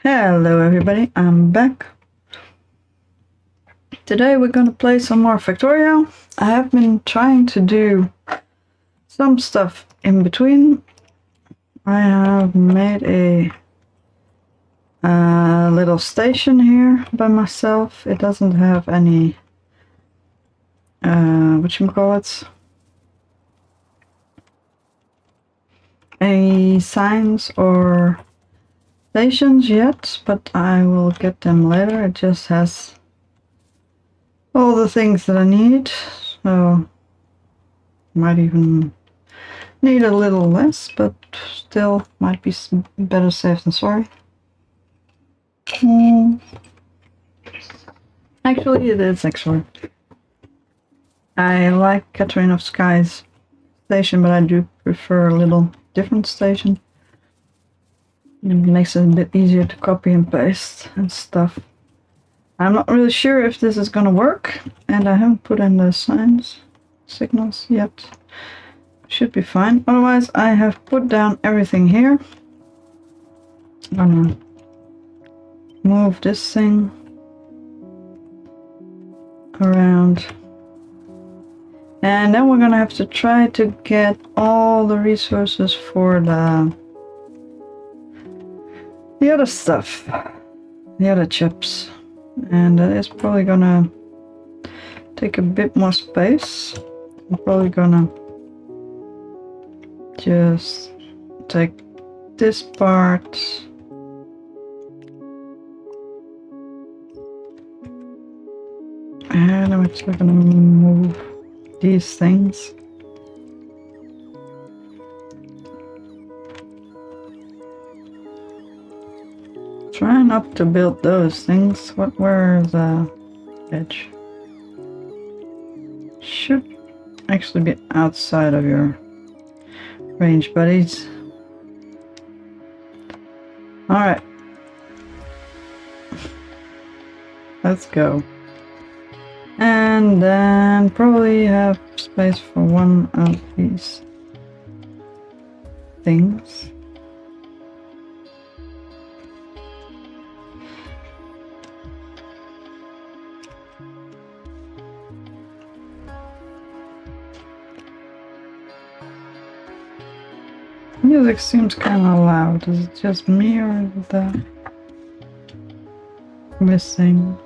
Hello everybody, I'm back. Today we're gonna play some more Factorio. I have been trying to do some stuff in between. I have made a little station here by myself. It doesn't have any any signs or stations yet, but I will get them later. It just has all the things that I need, so might even need a little less, but still might be better safe than sorry. Actually, it is actually. I like Catherine of Sky's station, but I do prefer a little different station. It makes it a bit easier to copy and paste and stuff. I'm not really sure if this is gonna work, and I haven't put in the signals yet. Should be fine. Otherwise, I have put down everything here. I'm gonna move this thing around. And then we're gonna have to try to get all the resources for the other stuff, the other chips. And that is probably gonna take a bit more space. I'm probably gonna just take this part and I'm actually gonna move these things. Try not to build those things. Where is the edge? Should actually be outside of your range, buddies. Alright. Let's go. And then probably have space for one of these things. Music seems kind of loud. Is it just me or is it the missing?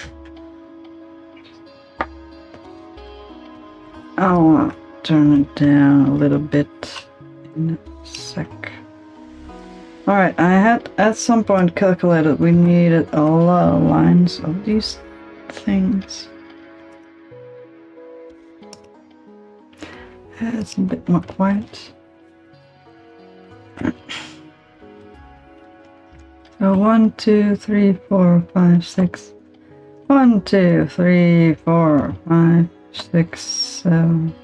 I'll turn it down a little bit in a sec. Alright, I had at some point calculated we needed a lot of lines of these things. It's a bit more quiet. So 1, 2, 3, 4, 5, 6. 1, 2, 3, 4, 5, 6, 7.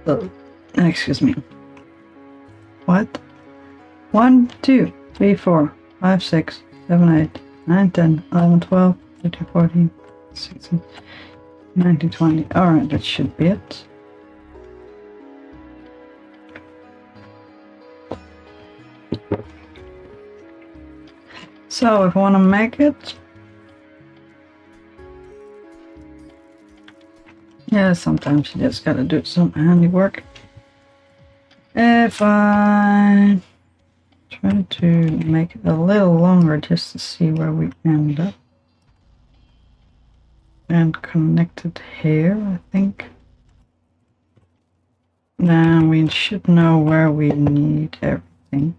Oh, excuse me. What? 1, 2, 3, 4, 5, 6, 7, 8, 9, 10, 11, 12, 13, 14, 16, 19, 20. Alright, that should be it. So if I want to make it, yeah, sometimes you just gotta do some handiwork. If I try to make it a little longer just to see where we end up and connect it here, I think, then we should know where we need everything.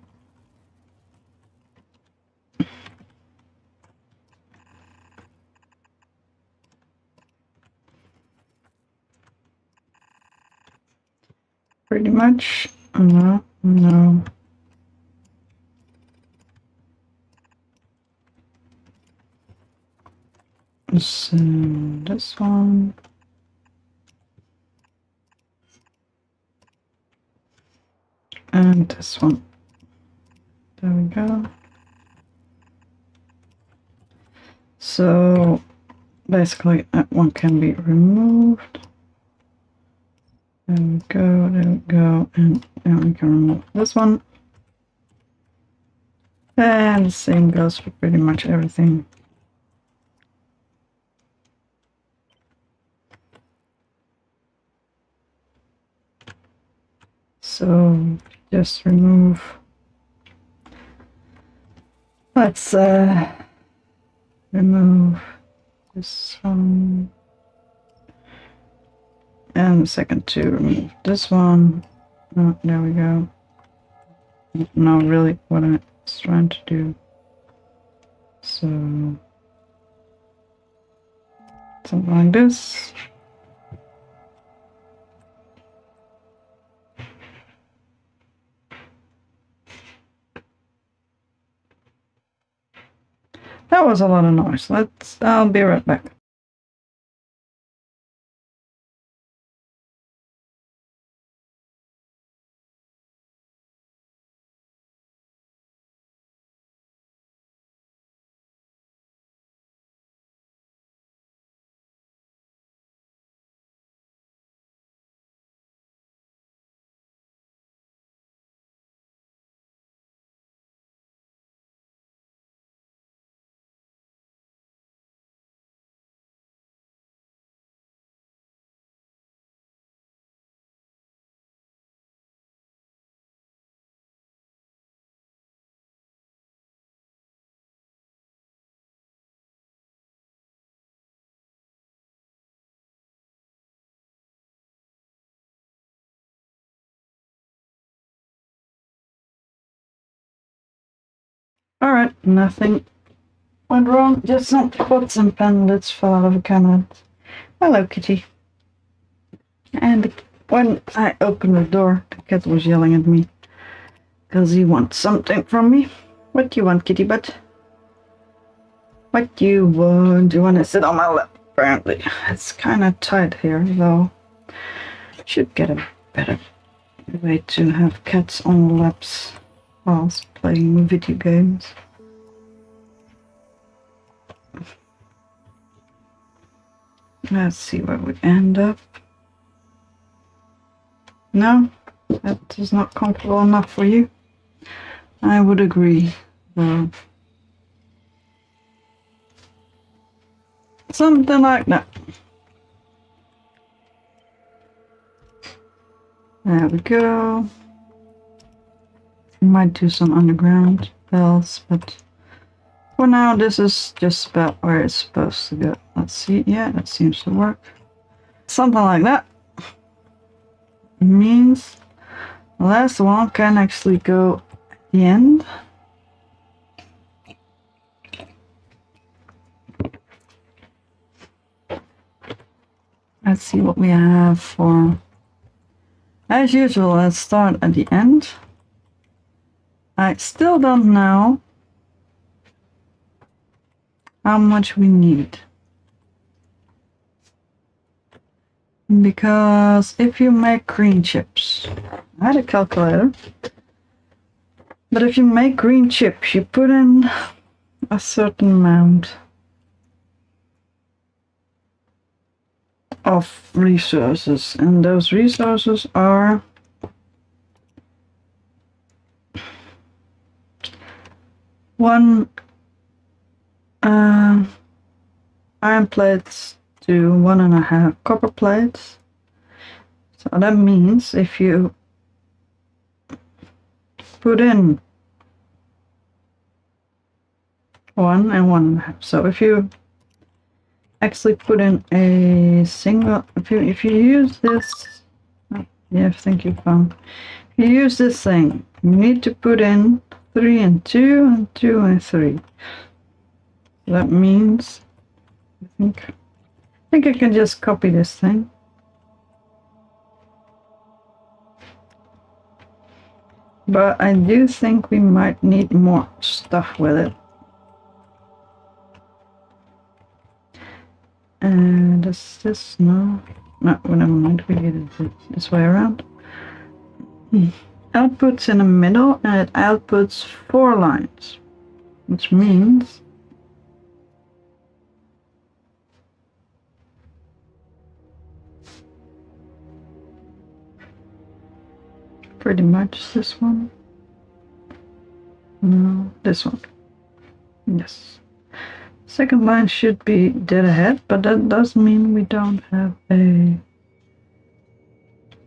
Pretty much. No. So this one. And this one. There we go. So basically that one can be removed. There we go, and then we can remove this one. And the same goes for pretty much everything. So just remove, let's remove this one, and the second to remove this one. Oh, there we go. Now really what I was trying to do. So something like this. That was a lot of noise. I'll be right back. Alright, nothing went wrong, just some pots and pans fell out of the cabinet. Hello, kitty. And when I opened the door, the cat was yelling at me because he wants something from me. What do you want, kitty butt? What do you want? Do you want to sit on my lap? Apparently. It's kind of tight here, though. Should get a better way to have cats on laps whilst playing video games. Let's see where we end up. No, that is not comfortable enough for you. I would agree, though. Something like that. There we go. Might do some underground bells, but for now this is just about where it's supposed to go. Let's see. Yeah, that seems to work. Something like that. Means the last one can actually go at the end. Let's see what we have for. As usual, let's start at the end. I still don't know how much we need. Because if you make green chips, I had a calculator, but if you make green chips, you put in a certain amount of resources, and those resources are one iron plates to 1.5 copper plates. So that means if you put in 1 and 1.5, so if you actually put in a single, if you use this, yeah, thank you, Pam. If you use this thing, you need to put in 3 and 2 and 2 and 3. That means I think I can just copy this thing. But I do think we might need more stuff with it. And does this, no, well, never mind, we did it this way around. Outputs in the middle, and it outputs 4 lines, which means pretty much this one. No, this one. Yes. Second line should be dead ahead, but that does mean we don't have a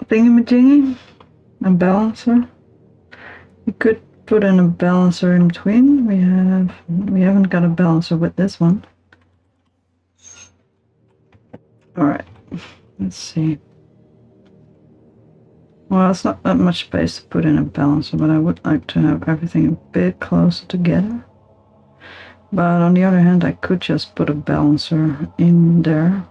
thingamajiggy, a balancer. We could put in a balancer in between. We haven't got a balancer with this one. Alright, let's see. Well, it's not that much space to put in a balancer, but I would like to have everything a bit closer together. But on the other hand, I could just put a balancer in there.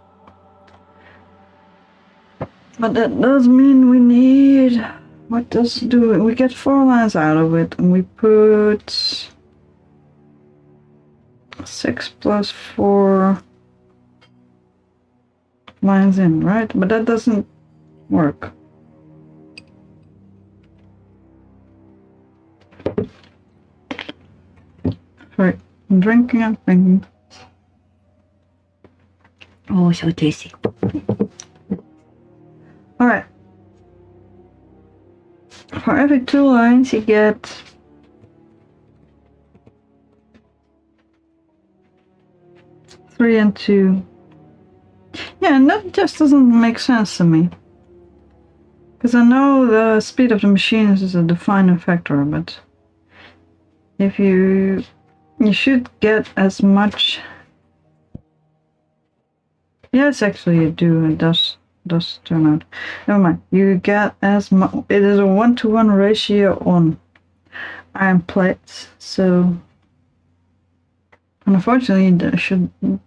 But that does mean we need... What does it do? We get 4 lines out of it, and we put 6 plus 4 lines in, right? But that doesn't work. Sorry, I'm drinking and thinking. Oh, so tasty. Alright. For every 2 lines you get 3 and 2. Yeah, and that just doesn't make sense to me. Because I know the speed of the machine is a defining factor, but if you should get as much. Yes, actually you do. It does turn out. Never mind. You get as much. It is a 1-to-1 ratio on iron plates. So unfortunately, you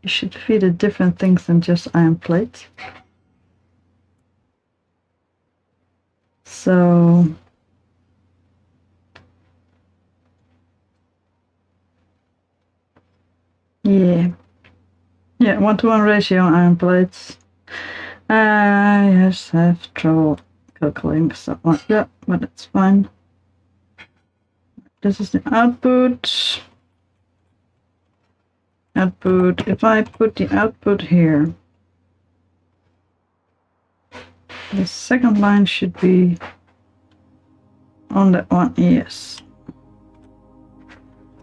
should feed it different things than just iron plates. So yeah, 1-to-1 ratio on iron plates. I just have trouble calculating stuff like that, but it's fine. This is the output. Output. If I put the output here, the second line should be on that one. Yes.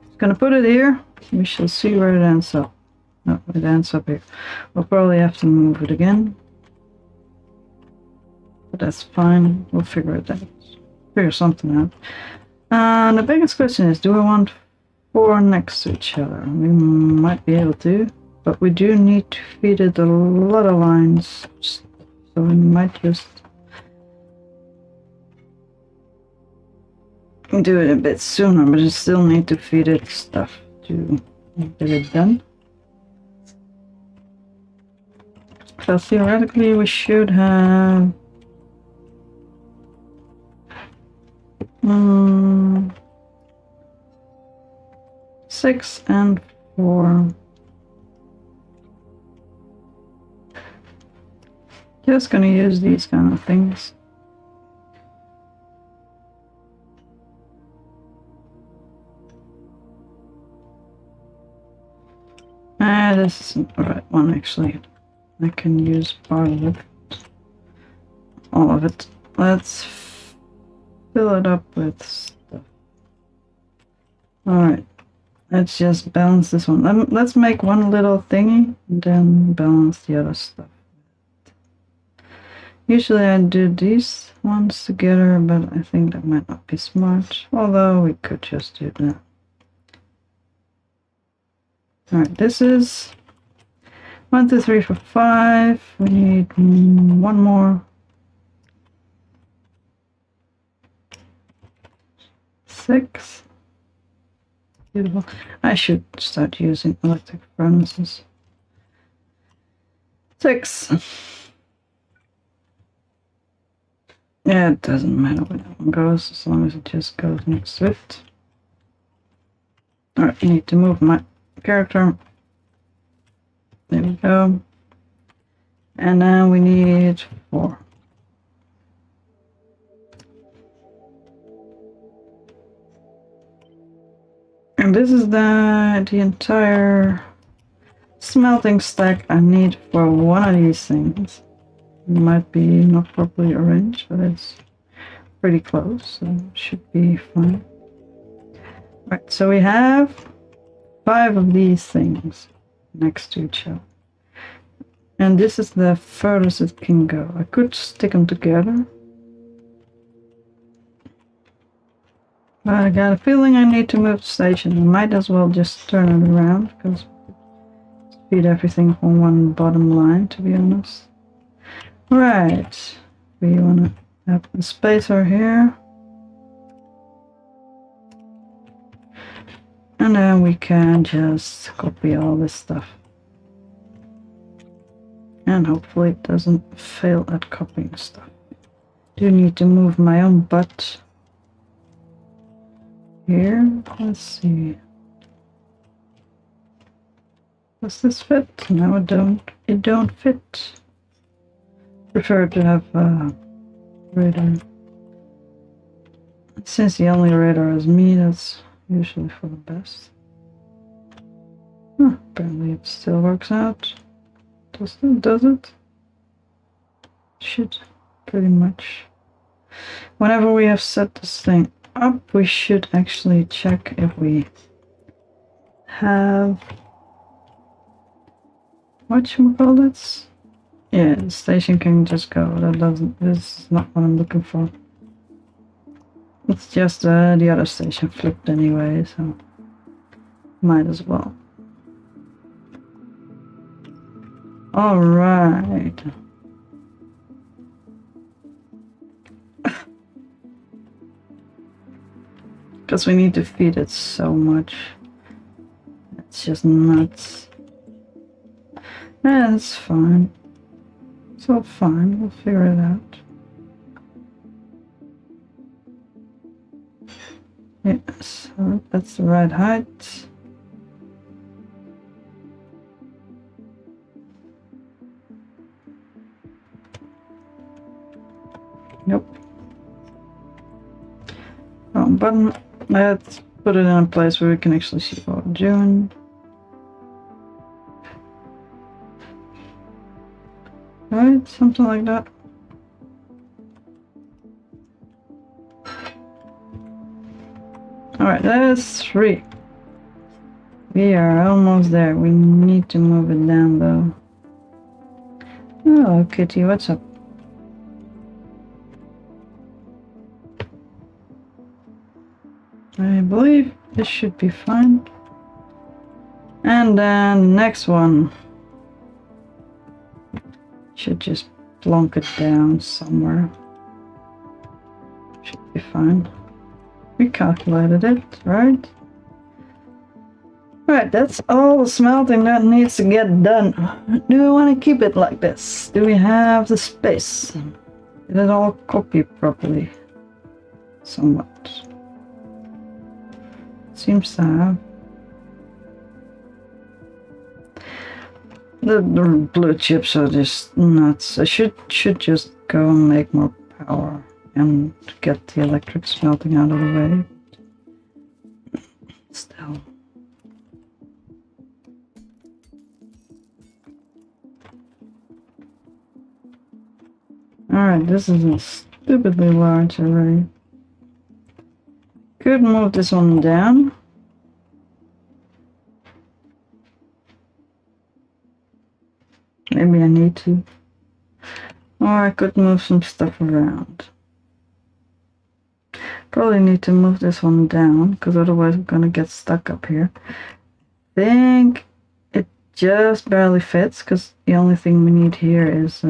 It's gonna put it here. We shall see where it ends up. No, it ends up here. We'll probably have to move it again. But that's fine. We'll figure it out. Figure something out. The biggest question is, do we want 4 next to each other? We might be able to, but we do need to feed it a lot of lines. So we might just do it a bit sooner, but you still need to feed it stuff to get it done. So theoretically we should have 6 and 4. Just gonna use these kind of things. This isn't the right one actually. I can use part of it. All of it. Let's fill it up with stuff. Alright. Let's just balance this one. Let's make one little thingy and then balance the other stuff. Usually I do these ones together, but I think that might not be smart. Although we could just do that. Alright, this is 1, 2, 3, 4, 5. We need one more. 6. Beautiful. I should start using electric furnaces. 6. Yeah, it doesn't matter where that one goes, as long as it just goes next to it. Alright, I need to move my character. There we go. And now we need 4. And this is the entire smelting stack I need for one of these things. It might be not properly arranged, but it's pretty close, so it should be fine. Right, so we have 5 of these things next to each other. And this is the furthest it can go. I could stick them together. But I got a feeling I need to move the station. I might as well just turn it around because feed everything from one bottom line, to be honest. Right. We want to have the spacer here. And then we can just copy all this stuff. And hopefully it doesn't fail at copying stuff. Do need to move my own butt here. Let's see. Does this fit? No, it don't. It don't fit. Prefer to have a radar. Since the only radar is me, that's usually for the best. Apparently it still works out. Does it? Should, pretty much. Whenever we have set this thing up, we should actually check if we have whatchamacallits? Yeah, the station can just go. This is not what I'm looking for. It's just the other station flipped anyway, so might as well. Alright. Because we need to feed it so much. It's just nuts. Yeah, it's fine. It's all fine. We'll figure it out. Yes, that's the right height. Nope. Wrong button. Let's put it in a place where we can actually see what we're doing. Right, something like that. Alright, that's 3. We are almost there. We need to move it down though. Hello, Kitty, what's up? I believe this should be fine. And then next one. Should just plonk it down somewhere. Should be fine. We calculated it, right? Right, that's all the smelting that needs to get done. Do we want to keep it like this? Do we have the space? Did it all copy properly? Somewhat. Seems to have. The blue chips are just nuts. I should just go and make more power and get the electric smelting out of the way. Still. Alright, this is a stupidly large array. Could move this one down. Maybe I need to. Or I could move some stuff around. Probably need to move this one down, because otherwise I'm gonna get stuck up here. Think it just barely fits, because the only thing we need here is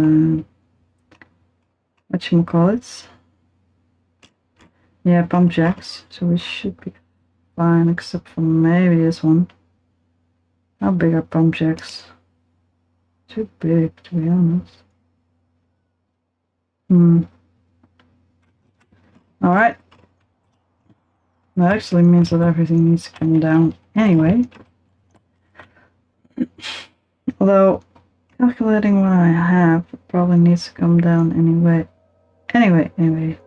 whatchamacallits. Yeah, pump jacks. So we should be fine, except for maybe this one. How big are pump jacks? Too big, to be honest. Alright. That actually means that everything needs to come down anyway. Although, calculating what I have, it probably needs to come down anyway. Anyway.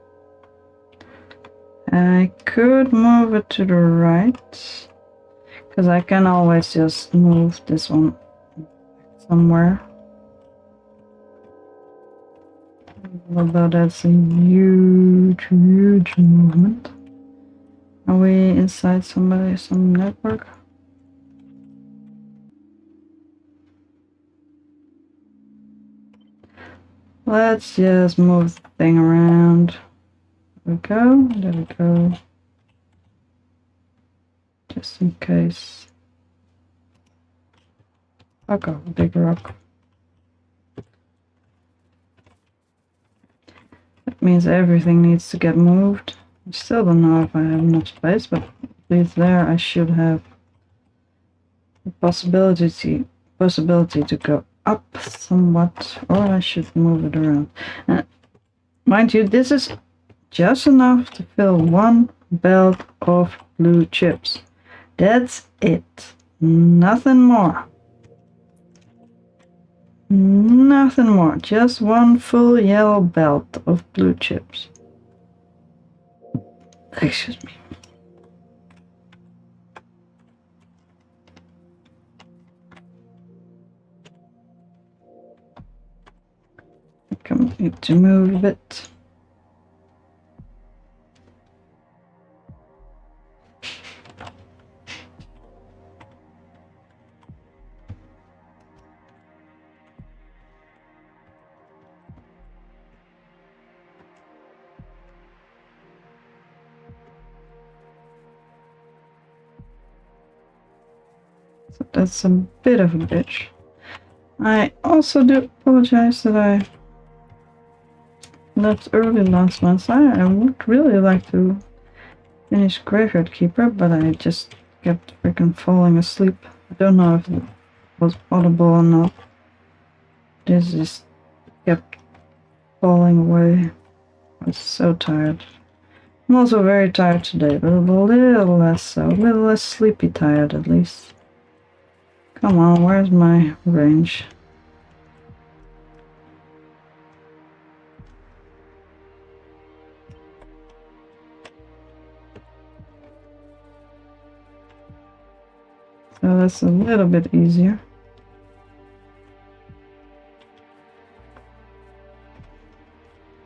I could move it to the right. Because I can always just move this one somewhere. Although that's a huge movement. Are we inside some network? Let's just move the thing around. There we go. There we go. Just in case. I'll go with a big rock. That means everything needs to get moved. I still don't know if I have enough space, but at least there I should have the possibility to go up somewhat, or I should move it around. Mind you, this is just enough to fill one belt of blue chips. That's it. Nothing more. Nothing more. Just one full yellow belt of blue chips. Excuse me. I need to move it. So that's a bit of a bitch. I also do apologize that I left early last month. I would really like to finish Graveyard Keeper, but I just kept freaking falling asleep. I don't know if it was audible or not. This just kept falling away. I was so tired. I'm also very tired today, but a little less so. A little less sleepy tired at least. Come on, where's my range? So that's a little bit easier.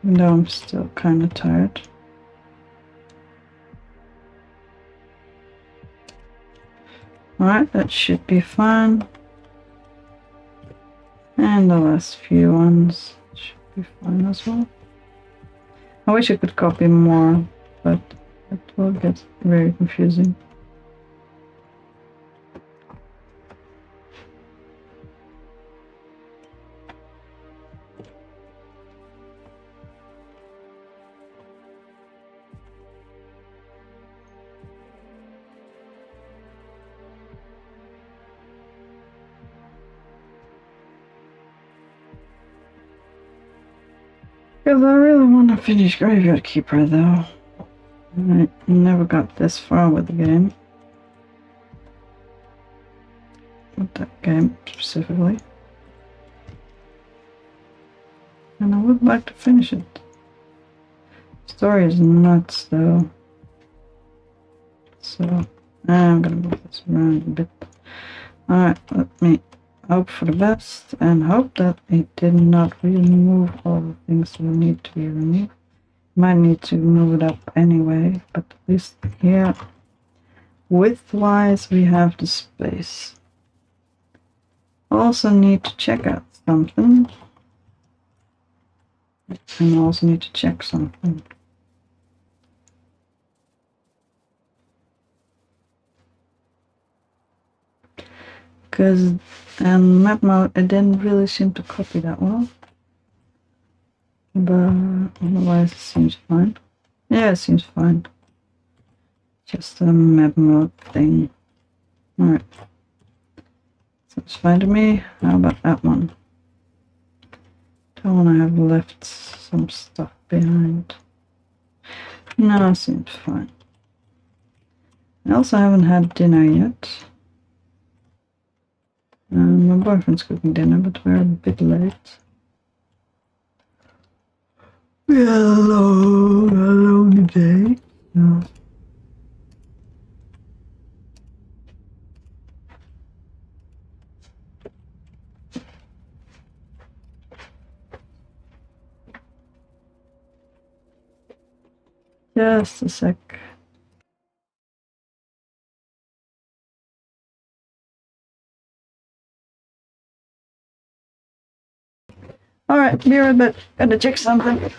Even though I'm still kind of tired. Alright, that should be fine. And the last few ones should be fine as well. I wish I could copy more, but it will get very confusing. Because I really want to finish Graveyard Keeper though. I never got this far with the game. With that game specifically. And I would like to finish it. Story is nuts though. So I'm gonna move this around a bit. Alright, let me hope for the best and hope that it did not remove all the things that need to be removed. Might need to move it up anyway, but at least here, width-wise, we have the space. Also need to check out something. And also need to check something. Because in map mode, it didn't really seem to copy that well. But otherwise it seems fine. Yeah, it seems fine. Just a map mode thing. Alright. Seems fine to me. How about that one? Don't want to have left some stuff behind. No, seems fine. I also haven't had dinner yet. My boyfriend's cooking dinner, but we're a bit late. We're alone today. No. Just a sec. Alright, be right back. Gotta check something.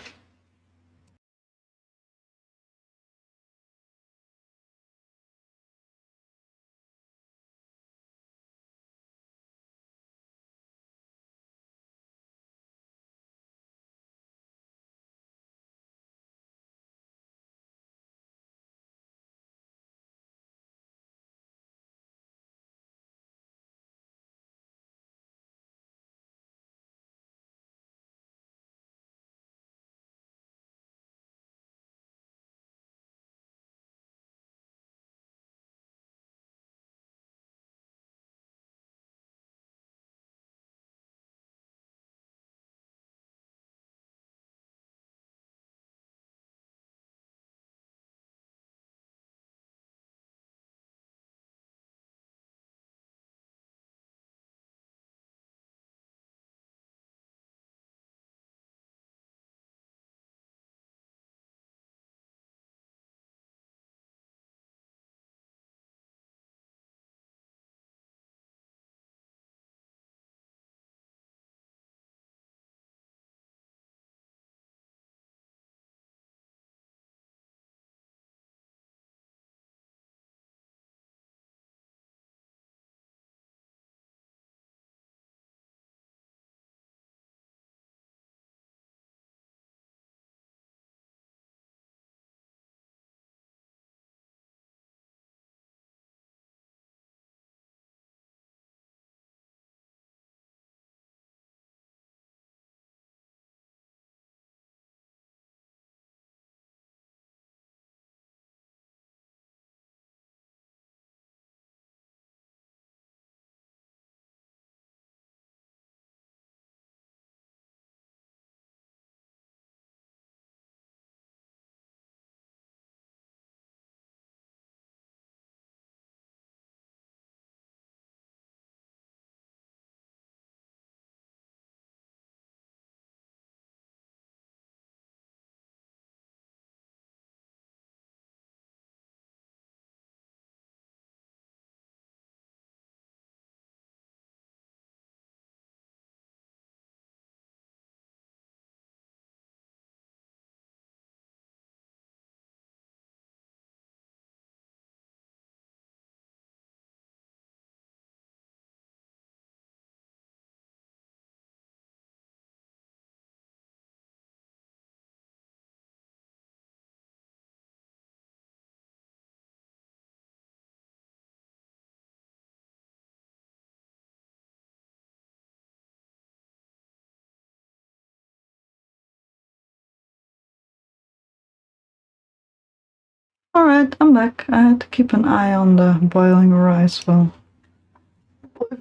Alright, I'm back. I had to keep an eye on the boiling rice while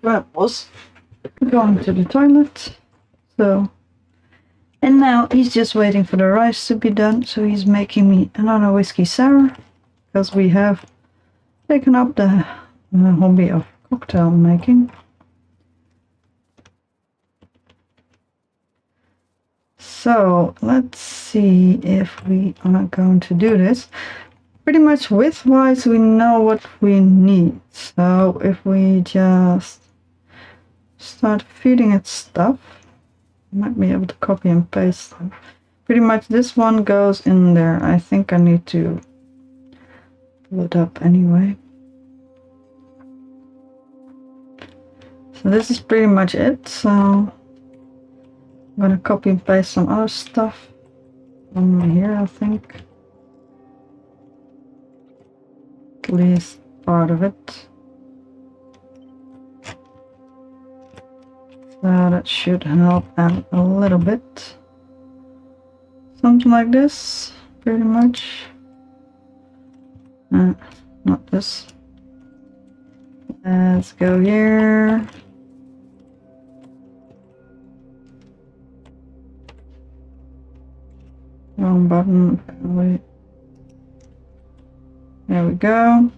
Bob was going to the toilet. So, and now he's just waiting for the rice to be done. So he's making me another whiskey sour because we have taken up the hobby of cocktail making. So let's see if we are going to do this. Pretty much width-wise, we know what we need. So if we just start feeding it stuff, might be able to copy and paste them. Pretty much this one goes in there. I think I need to pull it up anyway. So this is pretty much it. So I'm gonna copy and paste some other stuff on here, I think. At least part of it. So that should help out a little bit. Something like this, pretty much. Not this. Let's go here. Wrong button, apparently. There we go.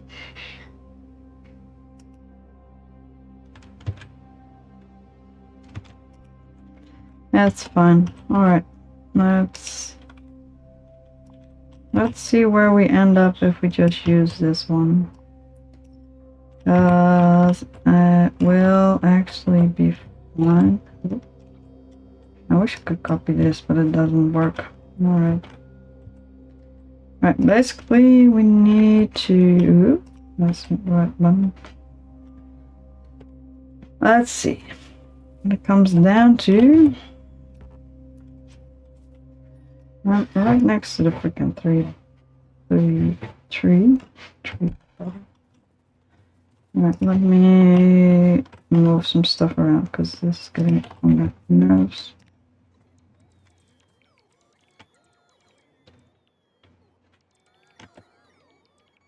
That's fine. Alright. Let's see where we end up if we just use this one. It will actually be fine. I wish I could copy this, but it doesn't work. Alright. Right, basically we need to... That's the right button. Let's see. It comes down to... right next to the freaking tree. Right, let me move some stuff around because this is getting on my nerves.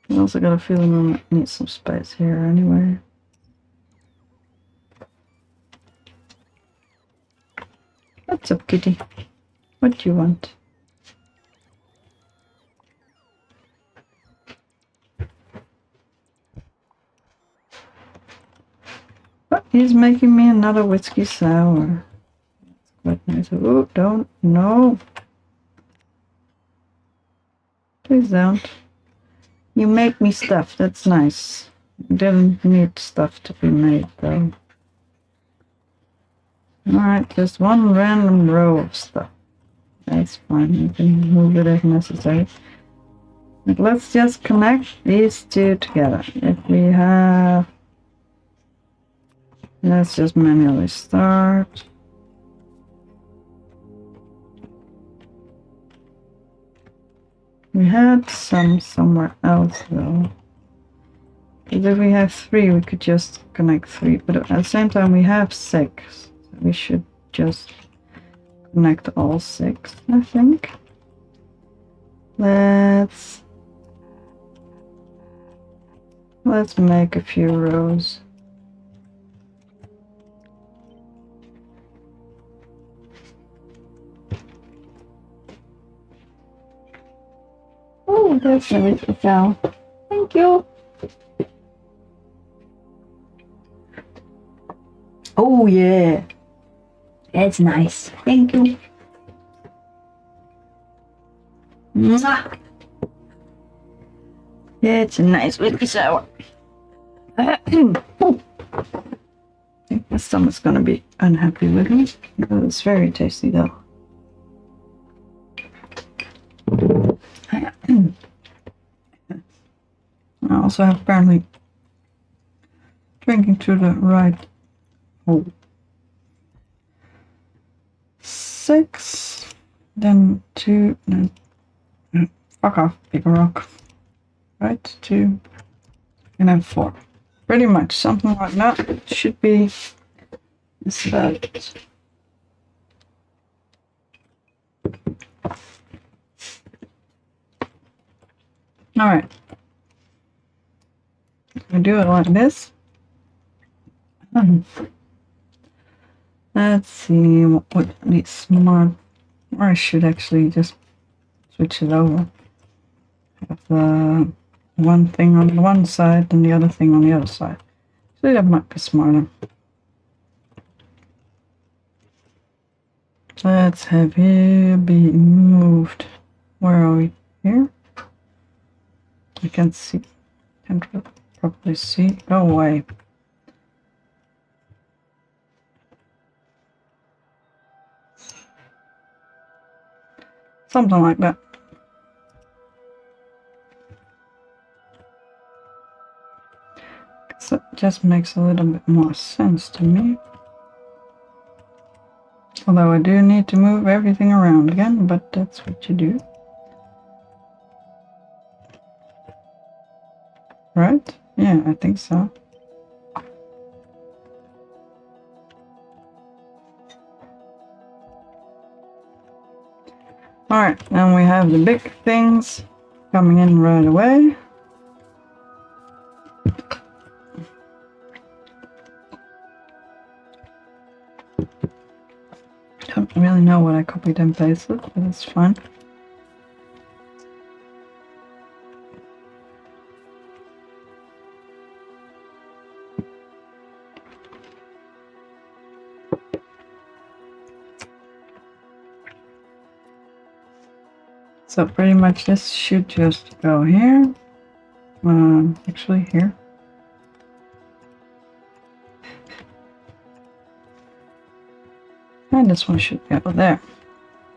I also got a feeling I need some space here anyway. What's up, kitty? What do you want? Oh, he's making me another whiskey sour. That's quite nice. Oh, don't. No. Please don't. You make me stuff. That's nice. Didn't need stuff to be made, though. Alright, just one random row of stuff. That's fine. You can move it if necessary. But let's just connect these two together. If we have... Let's just manually start. We had some somewhere else though. Because if we have 3, we could just connect 3. But at the same time, we have 6. So we should just connect all 6, I think. Let's make a few rows. Oh, there's a little cow. Thank you. Oh yeah, that's nice. Thank you. Mwah. Yeah, it's a nice whiskey sour. I think my stomach's gonna be unhappy with me. It's very tasty though. I also have apparently drinking to the right. Oh. 6, then 2, then fuck off, big rock. Right, 2, and then 4. Pretty much something like that. Should be set. Alright. I do it like this. Let's see what would be smart. Or I should actually just switch it over. Have the one thing on the one side and the other thing on the other side. So that might be smarter. Let's have here be moved. Where are we? Here? I can't see. Can't properly see. Go away. Something like that. So it just makes a little bit more sense to me. Although I do need to move everything around again, but that's what you do. Right? Yeah, I think so. Alright, now we have the big things coming in right away. Don't really know what I copied and pasted, but it's fine. So pretty much this should just go here. Actually here. And And this one should go there.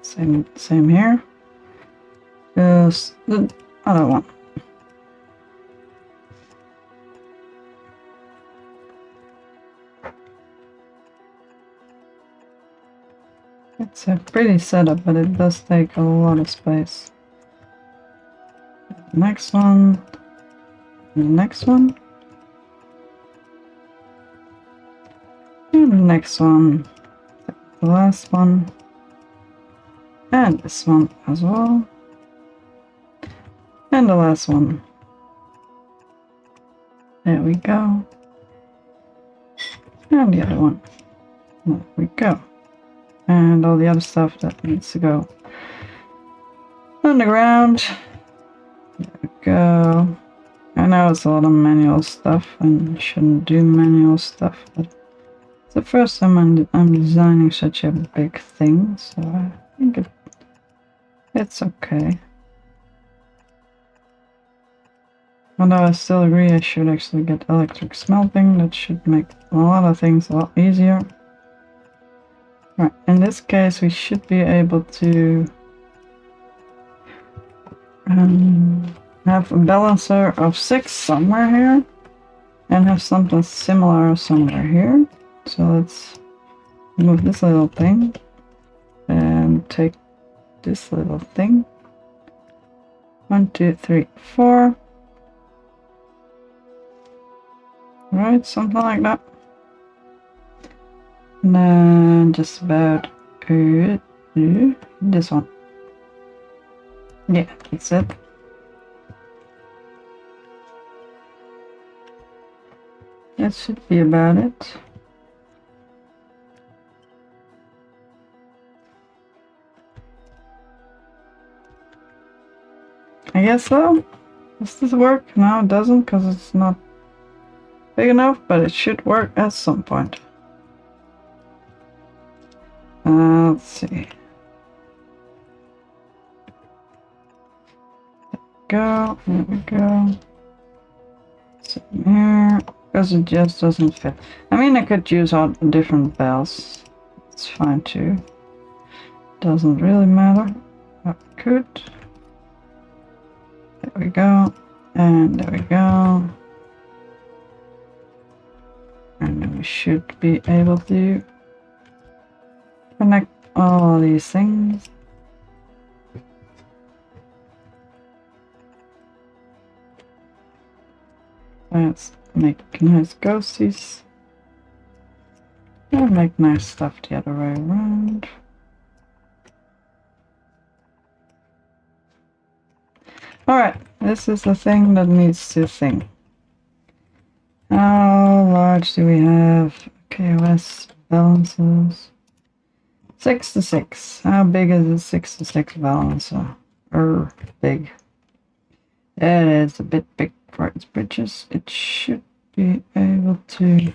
Same here. There's the other one. It's a pretty setup, but it does take a lot of space. Next one. The next one. And the next one. The last one. And this one as well. And the last one. There we go. And the other one. There we go. And all the other stuff that needs to go underground. There we go. I know it's a lot of manual stuff and shouldn't do manual stuff, but it's the first time I'm designing such a big thing, so I think it's okay. Although I still agree I should actually get electric smelting. That should make a lot of things a lot easier. Right, in this case we should be able to have a balancer of 6 somewhere here and have something similar somewhere here. So let's move this little thing and take this little thing. 1, 2, 3, 4. Right, something like that. And then just about this one. Yeah, that's it. That should be about it. I guess so. Does this work? No, it doesn't because it's not big enough, but it should work at some point. Let's see. There we go. Same here, because it just doesn't fit. I mean, I could use all different bells. It's fine too. Doesn't really matter. I could. There we go. And there we go. And then we should be able to connect all these things. Let's make nice ghosties. And make nice stuff the other way around. Alright, this is the thing that needs to think. How large do we have? KOS balances. 6 to 6. How big is a 6 to 6 balancer? Big. It is a bit big for its bridges. It should be able to,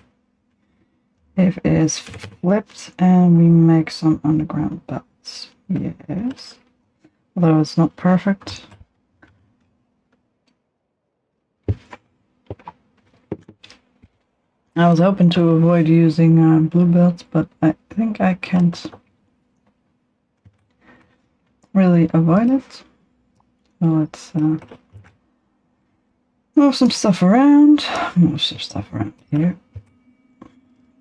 if it is flipped and we make some underground belts. Yes. Although it's not perfect. I was hoping to avoid using blue belts, but I think I can't really avoid it. So let's move some stuff around. Move some stuff around here.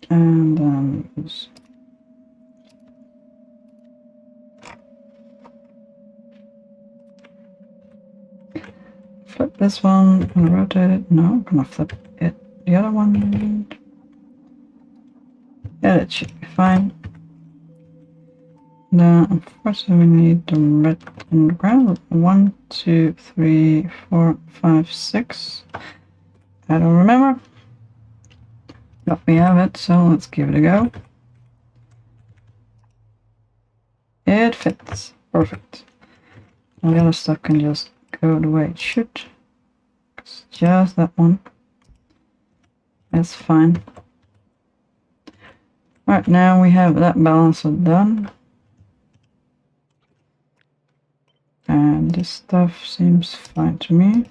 And use flip this one. I'm gonna rotate it. No, I'm gonna flip it. The other one. Yeah, that should be fine. Now, unfortunately, we need the red on the ground. 1, 2, 3, 4, 5, 6. I don't remember. But we have it, so let's give it a go. It fits. Perfect. All the other stuff can just go the way it should. It's just that one. That's fine. Right, now we have that balancer done. And this stuff seems fine to me.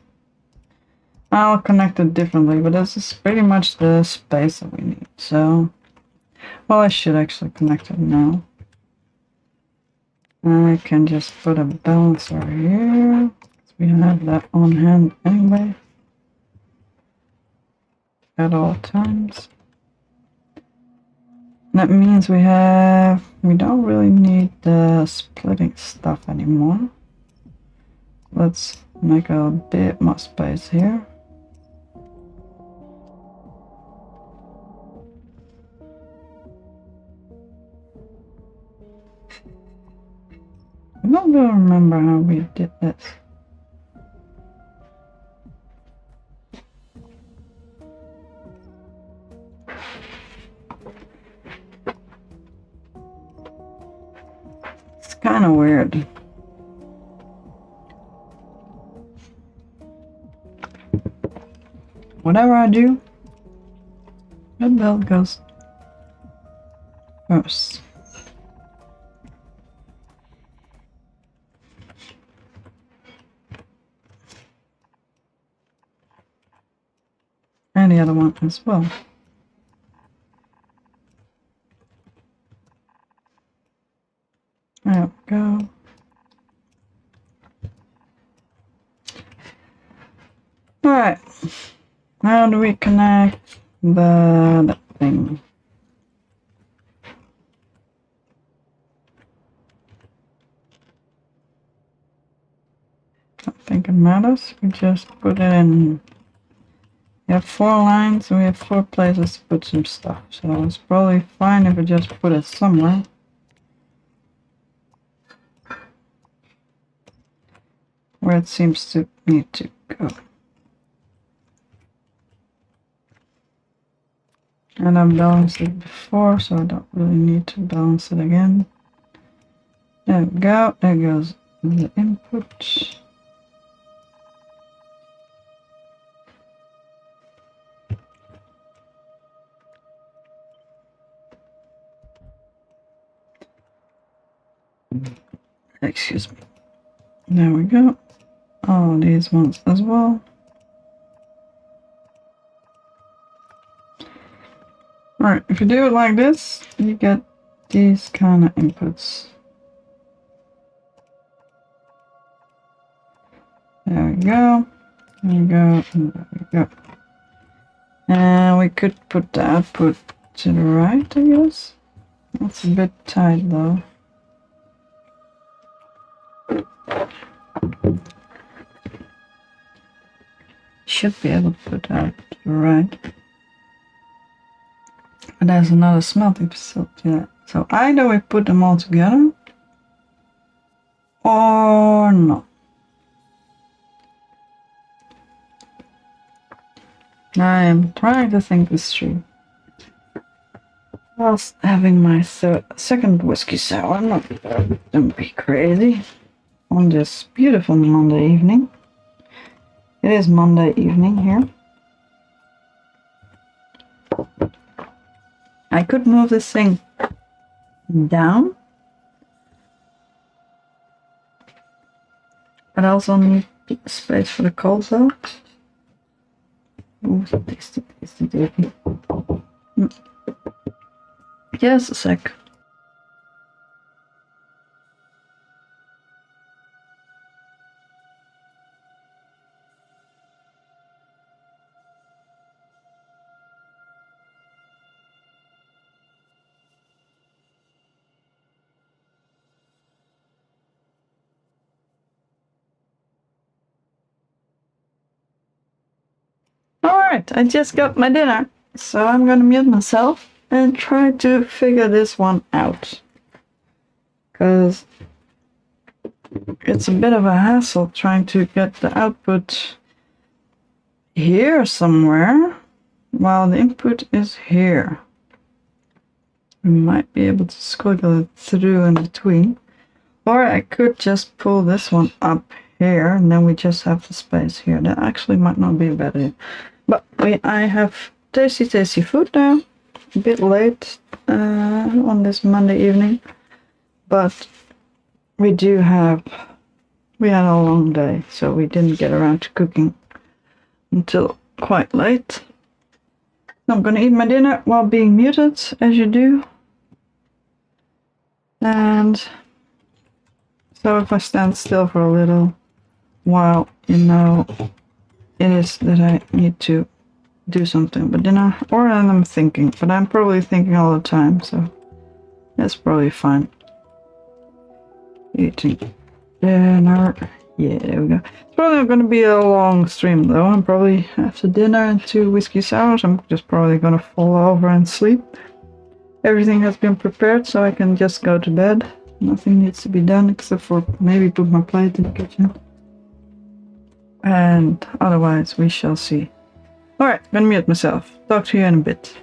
I'll connect it differently, but this is pretty much the space that we need. So, well, I should actually connect it now. I can just put a balancer here. We have that on hand anyway. At all times. That means we don't really need the splitting stuff anymore. Let's make a bit more space here. I don't really remember how we did this. It's kind of weird. Whatever I do, that belt goes first. And the other one as well. There we go. Alright. How do we connect that thing? Don't think it matters. We just put it in. We have 4 lines and we have 4 places to put some stuff. So it's probably fine if we just put it somewhere. Where it seems to need to go. And I've balanced it before, so I don't really need to balance it again. There we go. There goes the input. Excuse me. There we go. All these ones as well. Alright, if you do it like this, you get these kind of inputs. There we go. There we go. And there we go. And we could put the output to the right, I guess. That's a bit tight though. Should be able to put that to the right. But there's another smelting facility there. So either we put them all together or not. I am trying to think this through. Whilst having my second whiskey sour, don't be crazy, on this beautiful Monday evening. It is Monday evening here. I could move this thing down, but I also need space for the cold belt. Ooh, tasty, tasty, tasty. Just a sec. Alright, I just got my dinner, so I'm gonna mute myself and try to figure this one out. Because it's a bit of a hassle trying to get the output here somewhere while the input is here. We might be able to squiggle it through in between. Or I could just pull this one up here and then we just have the space here. That actually might not be a bad idea. But I have tasty, tasty food now. A bit late on this Monday evening. But we had a long day, so we didn't get around to cooking until quite late. I'm gonna eat my dinner while being muted, as you do. And So if I stand still for a little while, you know, it is that I need to do something. But then I'm thinking, but I'm probably thinking all the time, so that's probably fine. Eating dinner. Yeah, there we go. It's probably not going to be a long stream though. I'm probably after dinner and 2 whiskey sours, I'm just probably going to fall over and sleep. Everything has been prepared, so I can just go to bed. Nothing needs to be done except for maybe put my plate in the kitchen. And otherwise, we shall see. Alright, gonna mute myself. Talk to you in a bit.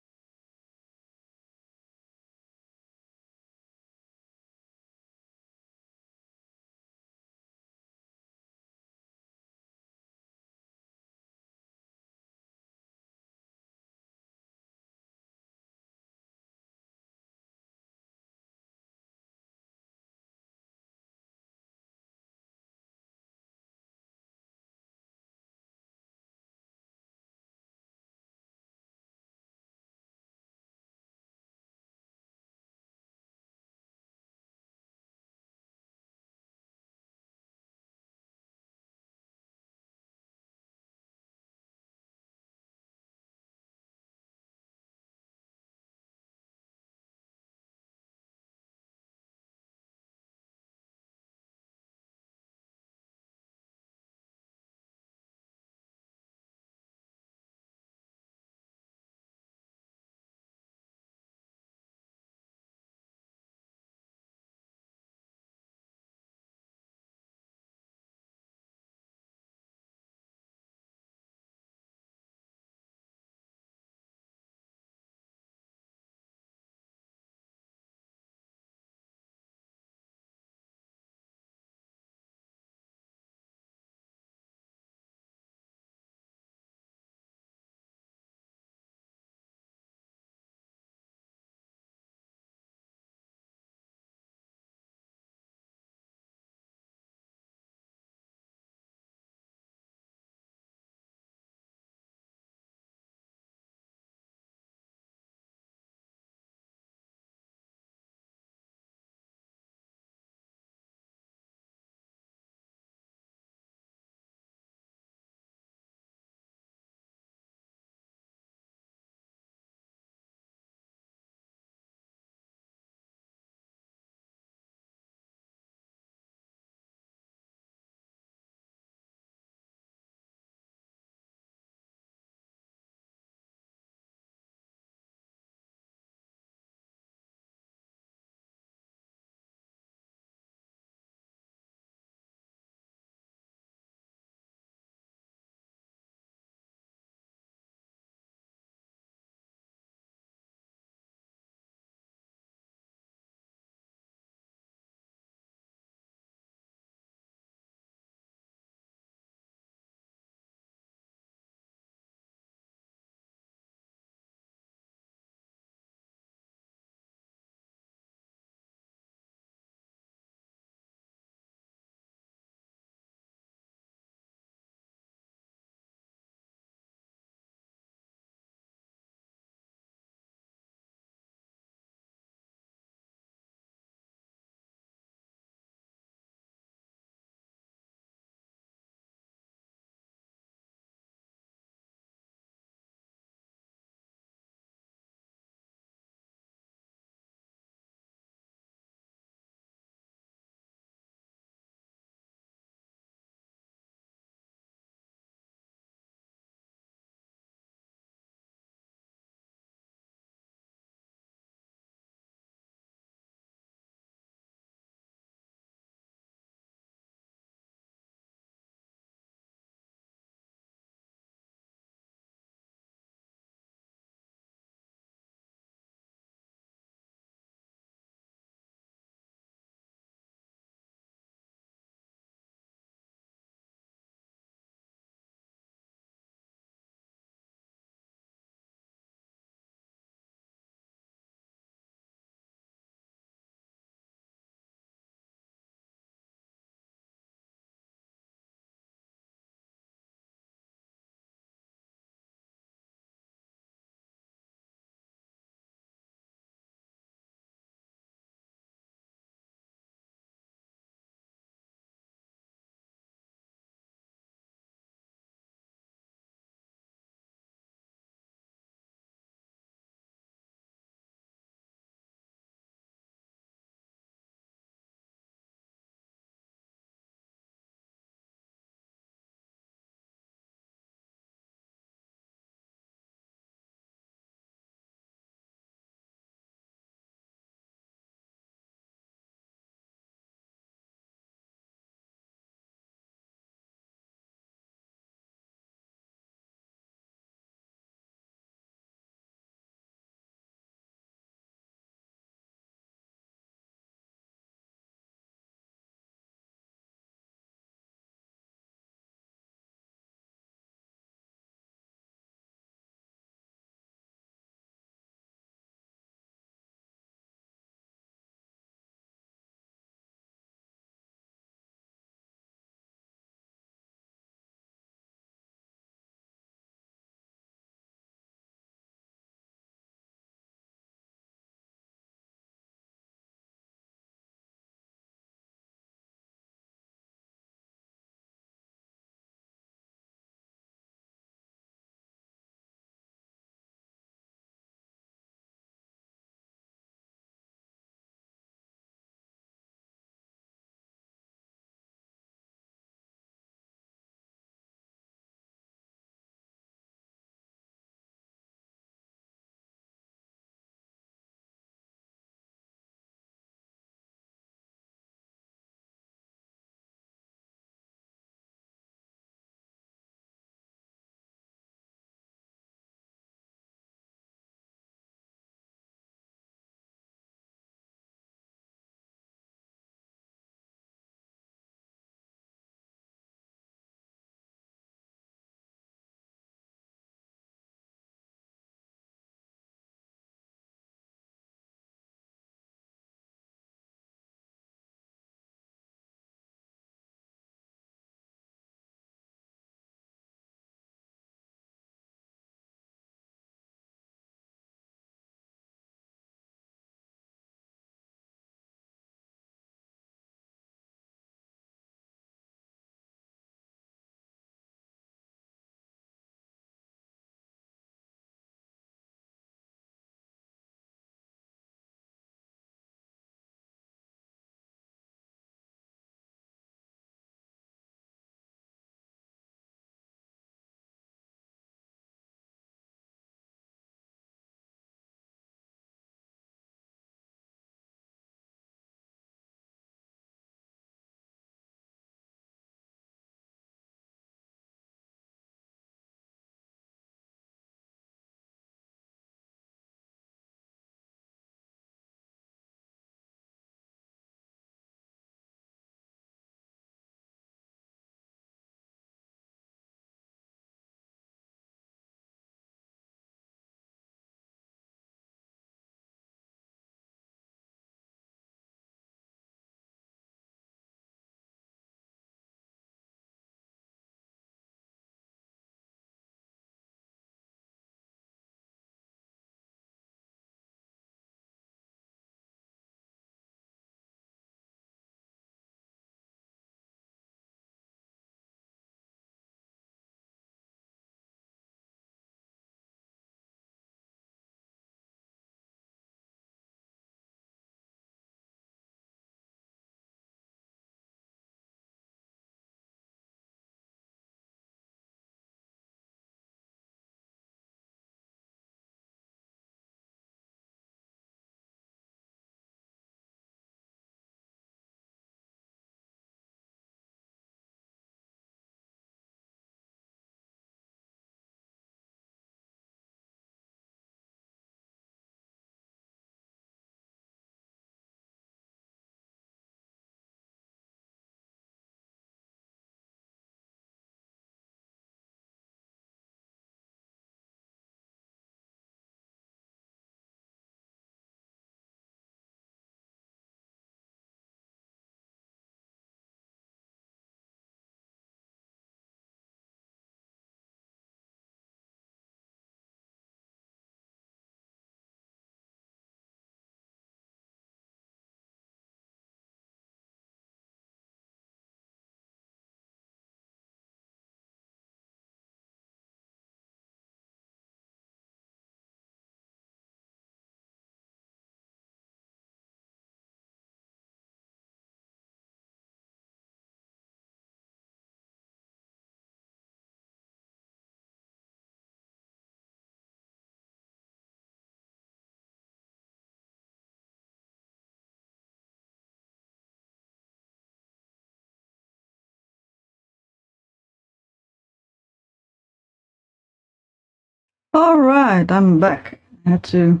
Alright, I'm back. I had to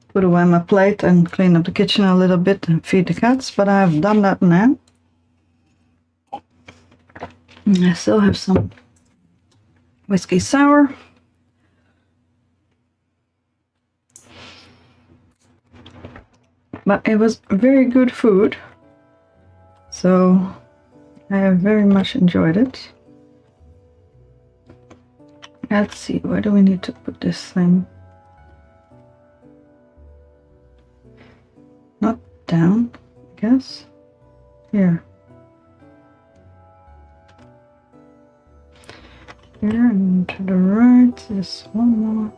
put away my plate and clean up the kitchen a little bit and feed the cats, but I've done that now. I still have some whiskey sour. But it was very good food, so I have very much enjoyed it. Let's see, where do we need to put this thing? Not down, I guess. Here. Here and to the right, there's one more.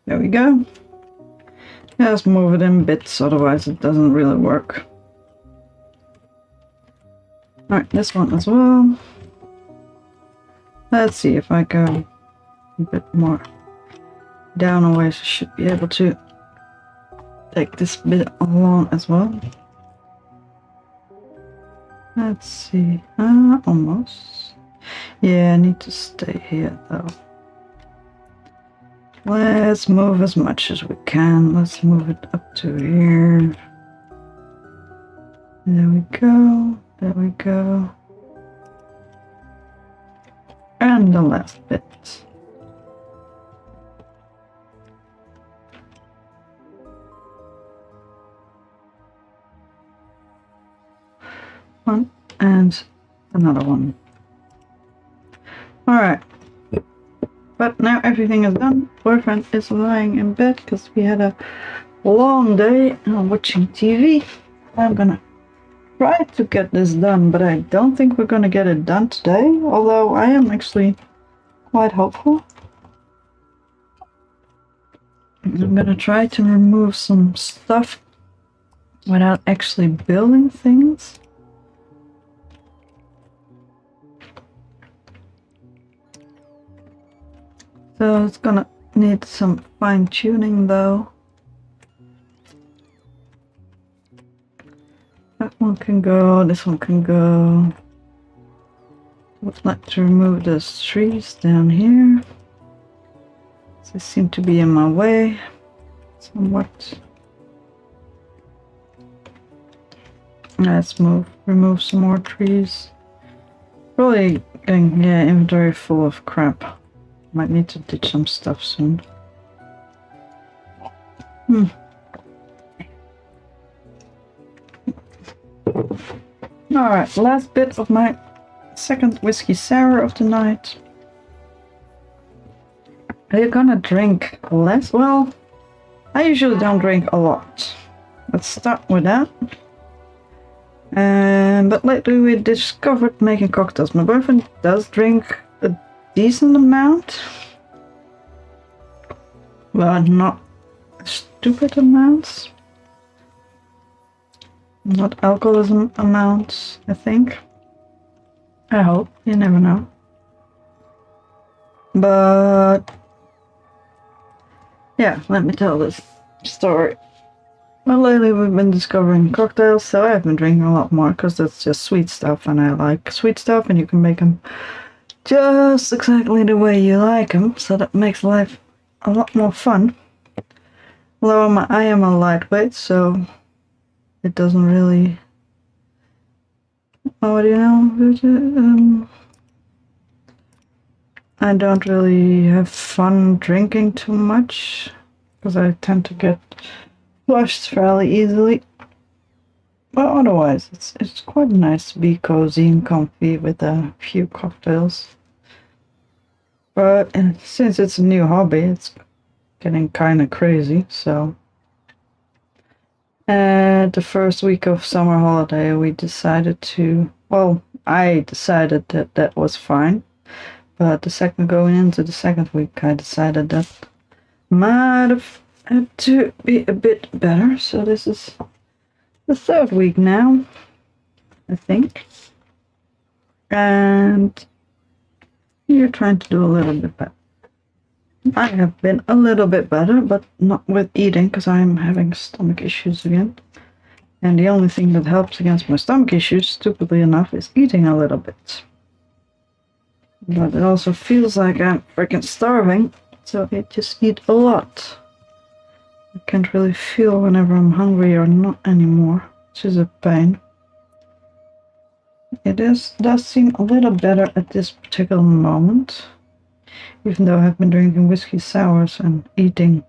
There we go. Just move it in bits, otherwise it doesn't really work. Alright, this one as well. Let's see if I go a bit more down a ways, I should be able to take this bit along as well. Let's see, almost. Yeah, I need to stay here though. Let's move as much as we can. Let's move it up to here. There we go, there we go. And the last bit. One and another one. Alright. But now everything is done. Boyfriend is lying in bed because we had a long day watching TV. I'm gonna try to get this done, but I don't think we're gonna get it done today, although I am actually quite hopeful. I'm gonna try to remove some stuff without actually building things. So it's gonna need some fine tuning though. That one can go, this one can go. Would like to remove those trees down here. They seem to be in my way somewhat. Let's remove some more trees. Probably getting inventory full of crap. Might need to ditch some stuff soon. Alright, last bit of my second whiskey sour of the night. Are you gonna drink less? Well, I usually don't drink a lot. Let's start with that. But lately we discovered making cocktails. My boyfriend does drink a decent amount, but not stupid amounts. Not alcoholism amounts, I think. I hope, you never know. But yeah, let me tell this story. Well, lately we've been discovering cocktails, so I've been drinking a lot more because that's just sweet stuff, and I like sweet stuff, and you can make them just exactly the way you like them, so that makes life a lot more fun. Although I am a lightweight, so it doesn't really... Oh, do you know? I don't really have fun drinking too much, because I tend to get flushed fairly easily. But otherwise, it's quite nice to be cozy and comfy with a few cocktails. But since it's a new hobby, it's getting kind of crazy, so... the first week of summer holiday, we decided to... Well, I decided that that was fine. But going into the second week, I decided that might have had to be a bit better. So this is the third week now, I think. And you're trying to do a little bit better. I have been a little bit better, but not with eating, because I'm having stomach issues again. And the only thing that helps against my stomach issues, stupidly enough, is eating a little bit. But it also feels like I'm freaking starving, so I just eat a lot. I can't really feel whenever I'm hungry or not anymore, which is a pain. It does seem a little better at this particular moment, even though I've been drinking whiskey sours and eating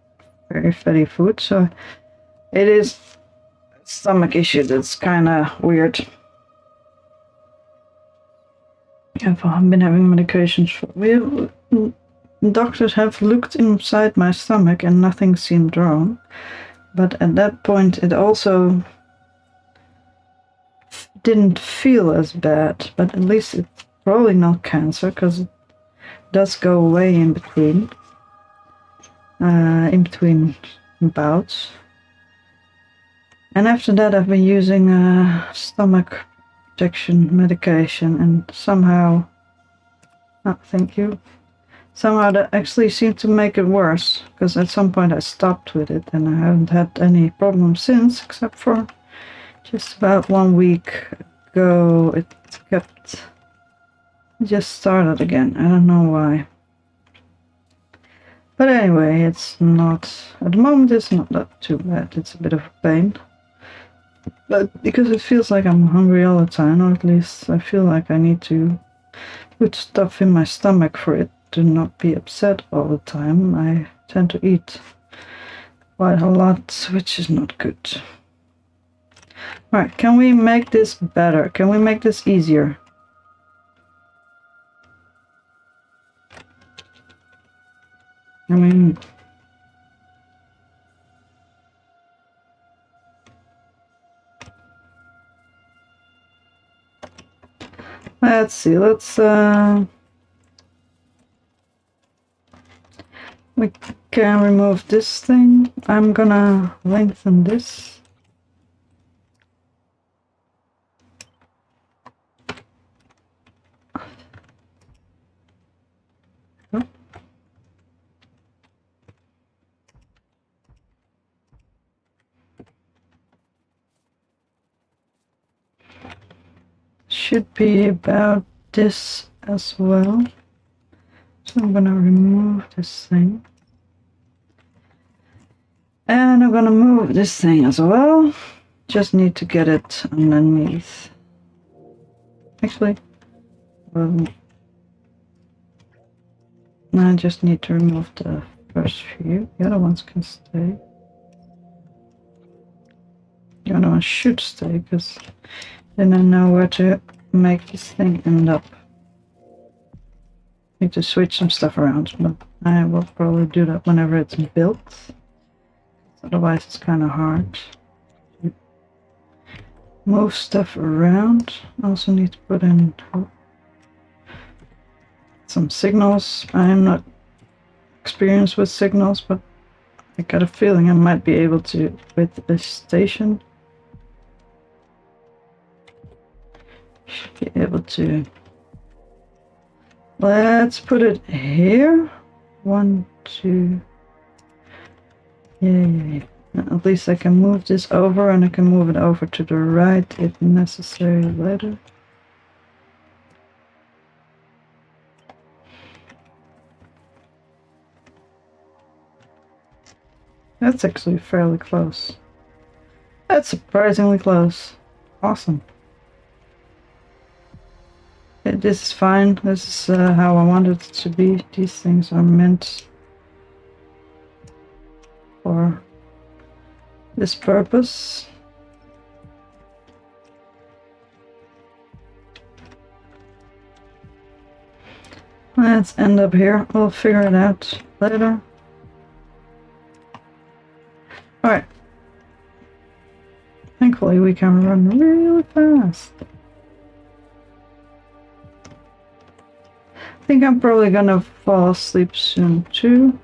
very fatty food, so it is a stomach issue that's kind of weird. I've been having medications for... Doctors have looked inside my stomach and nothing seemed wrong, but at that point it also didn't feel as bad, but at least it's probably not cancer, because it does go away in between bouts. And after that I've been using stomach protection medication, and somehow, thank you, somehow that actually seemed to make it worse, because at some point I stopped with it and I haven't had any problems since, except for just about 1 week ago it just started again. I don't know why. But anyway, it's not, at the moment it's not that too bad. It's a bit of a pain. But because it feels like I'm hungry all the time, or at least I feel like I need to put stuff in my stomach for it to not be upset all the time, I tend to eat quite a lot, which is not good. Alright, can we make this better? Can we make this easier? I mean... let's see, we can remove this thing. I'm gonna lengthen this. Should be about this as well. So I'm gonna remove this thing. And I'm gonna move this thing as well. Just need to get it underneath. Actually, I just need to remove the first few. The other ones can stay. The other ones should stay, because then I know where to make this thing end up. Need to switch some stuff around, but I will probably do that whenever it's built. Otherwise it's kind of hard to move stuff around. I also need to put in some signals. I am not experienced with signals, but I got a feeling I might be able to with this station. Should be able to. Let's put it here. 1, 2. Yeah. At least I can move this over, and I can move it over to the right if necessary later. That's actually fairly close. That's surprisingly close. Awesome. This is fine. This is how I want it to be. These things are meant for this purpose. Let's end up here. We'll figure it out later. Alright. Thankfully we can run really fast. I think I'm probably gonna fall asleep soon too.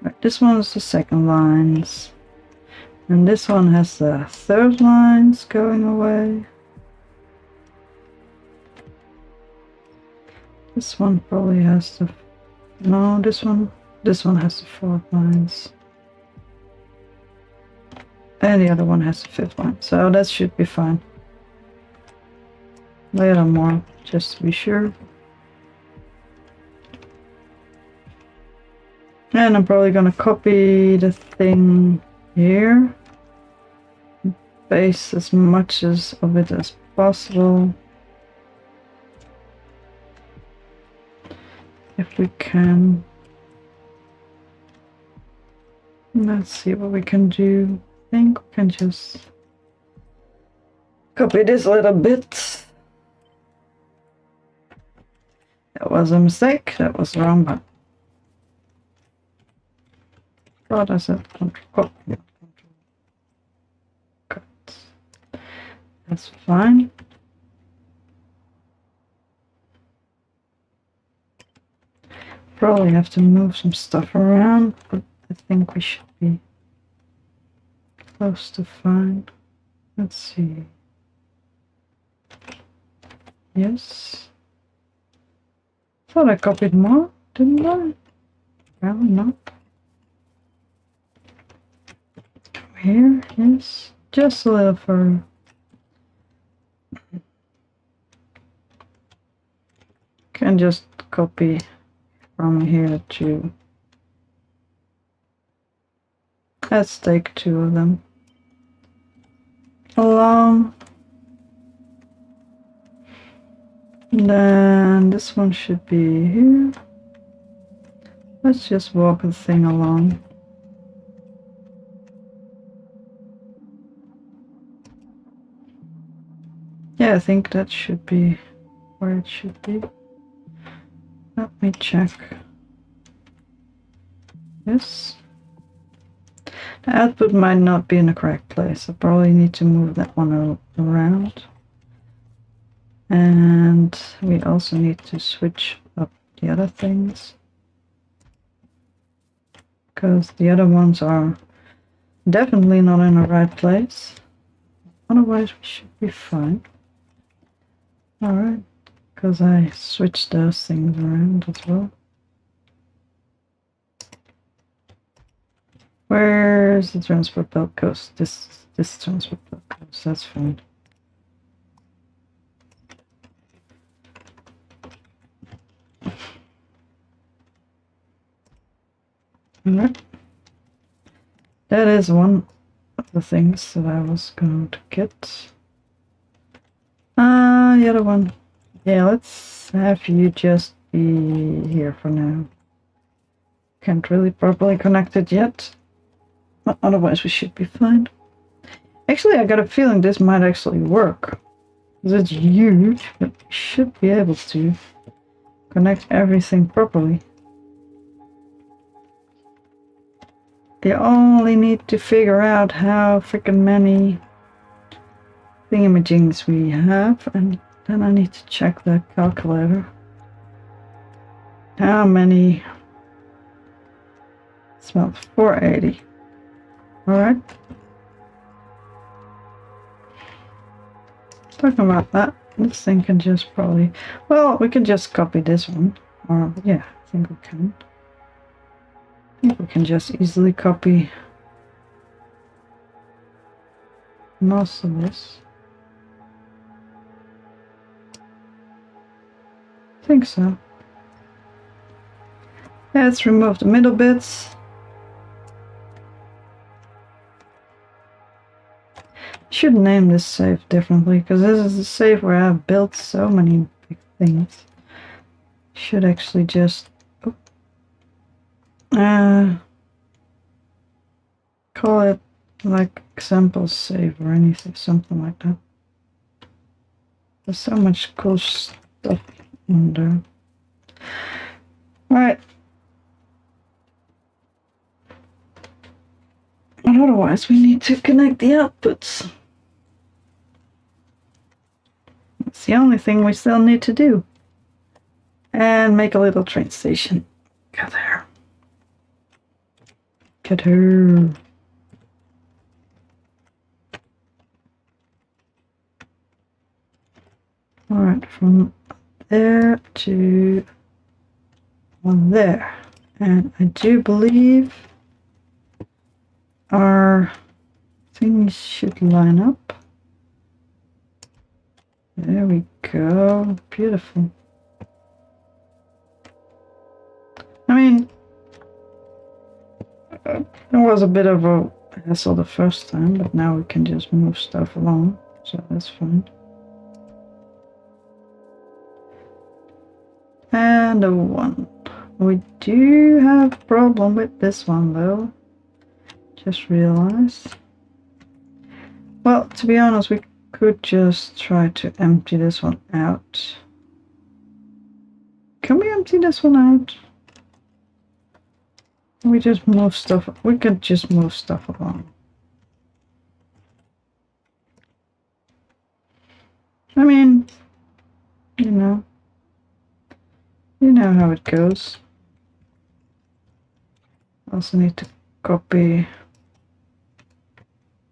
Right, this one is the second lines. And this one has the third lines going away. This one probably has the... no, this one has the fourth lines. And the other one has the fifth line. So that should be fine. Later more, just to be sure. And I'm probably gonna copy the thing here. Paste as much of it as possible. If we can. Let's see what we can do. I think we can just copy this a little bit. That was a mistake. That was the wrong button. What is it? Control cut. That's fine. Probably have to move some stuff around, but I think we should be close to fine. Let's see. Yes. Thought I copied more, didn't I? Apparently not. Here, yes. Just a little further. Can just copy from here to... Let's take 2 of them. Along. And then this one should be here. Let's just walk the thing along. Yeah, I think that should be where it should be. Let me check. Yes. The output might not be in the correct place. I probably need to move that one around. And we also need to switch up the other things, because the other ones are definitely not in the right place. Otherwise we should be fine. Alright, because I switched those things around as well. Where's the transport belt goes? This transport belt goes, that's fine. Alright. That is one of the things that I was going to get. The other one. Yeah, let's have you just be here for now. Can't really properly connect it yet. But otherwise we should be fine. Actually, I got a feeling this might actually work. Because it's huge, but we should be able to connect everything properly. You only need to figure out how freaking many thingamajiggies we have, and then I need to check the calculator. How many? It's about 480. Alright. Talking about that, this thing can just probably... Well, we can just copy this one. Or, yeah, I think we can. I think we can just easily copy most of this. I think so. Let's remove the middle bits. I should name this safe differently, because this is a safe where I've built so many big things. Should actually just call it like example save or anything, something like that. There's so much cool stuff in there. Alright. But otherwise we need to connect the outputs. That's the only thing we still need to do. And make a little train station. Get there. Get her. Alright, from there to one there. And I do believe our things should line up. There we go. Beautiful. I mean, It was a bit of a hassle the first time, but now we can just move stuff along, so that's fine. And a 1. We do have a problem with this one though. Just realized. Well, to be honest, we could just try to empty this one out. Can we empty this one out? We just move stuff. We could just move stuff along. I mean, you know how it goes. Also need to copy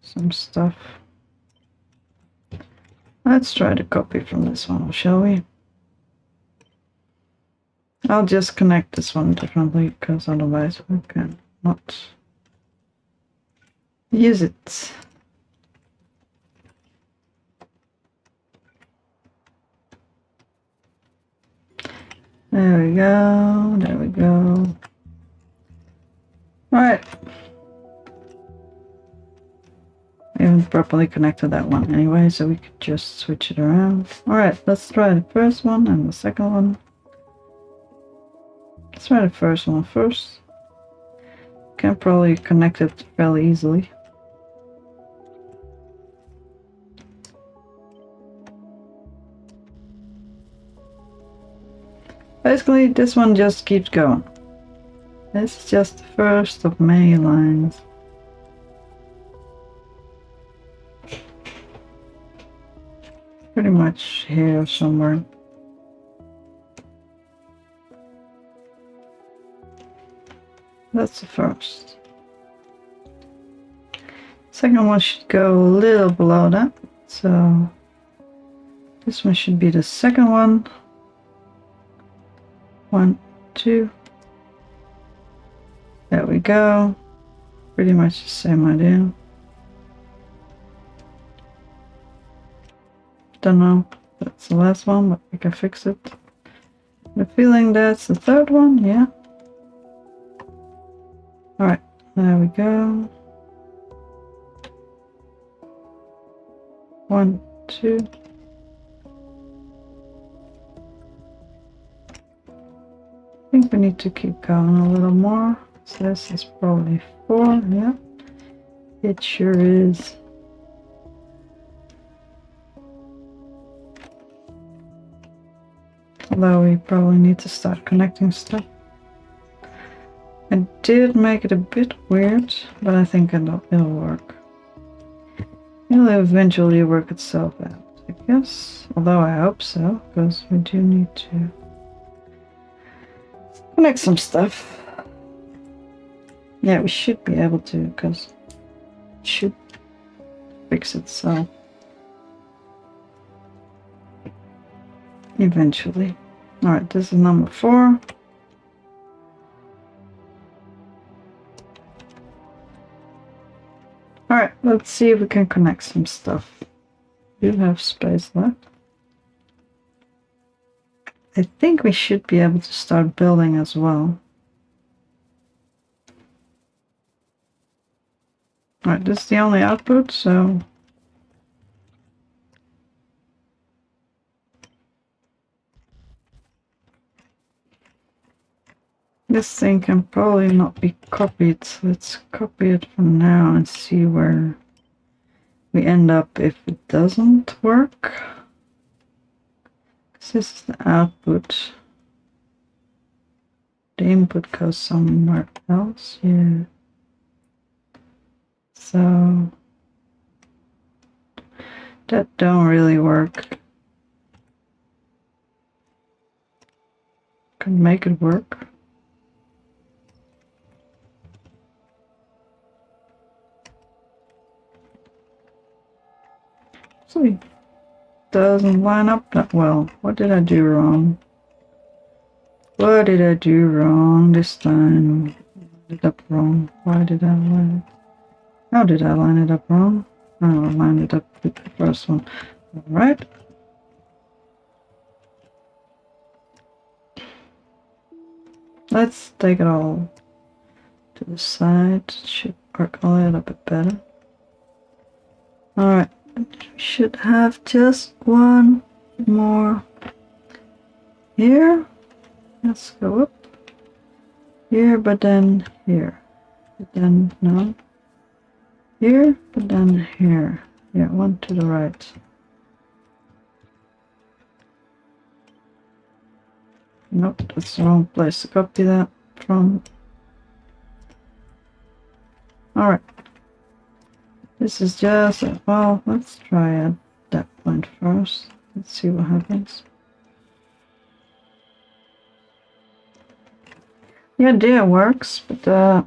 some stuff. Let's try to copy from this one, shall we? I'll just connect this one differently because otherwise we can not use it. There we go, there we go. Alright. I haven't properly connected that one anyway, so we could just switch it around. Alright, let's try the first one and the second one. Let's try the first one first. Can probably connect it fairly easily. Basically, this one just keeps going. This is just the first of many lines. Pretty much here somewhere. That's the first. Second one should go a little below that. So this one should be the second one. 1, 2. There we go. Pretty much the same idea. Don't know if that's the last one, but we can fix it. The feeling that's the third one, yeah. Alright, there we go. 1, 2. I think we need to keep going a little more. So this is probably 4, yeah. It sure is. Although we probably need to start connecting stuff. I did make it a bit weird, but I think it'll work. It'll eventually work itself out, I guess. Although I hope so, because we do need to connect some stuff. Yeah, we should be able to, because it should fix itself. Eventually. Alright, this is number 4. Alright, let's see if we can connect some stuff. We do have space left. I think we should be able to start building as well. Alright, this is the only output, so this thing can probably not be copied, so let's copy it for now and see where we end up if it doesn't work. Because this is the output. The input goes somewhere else, yeah. So that don't really work. Can make it work. So it doesn't line up that well. What did I do wrong? What did I do wrong this time? I lined it up wrong. Why did I line it? How did I line it up wrong? Oh, I lined it up with the first one. Alright. Let's take it all to the side. It should work a little bit better. Alright, we should have just one more here. Let's go up here, but then here. But then no. Here, but then here. Yeah, one to the right. Nope, that's the wrong place to copy that from. Alright. This is just, well, let's try at that point first. Let's see what happens. The idea works, but the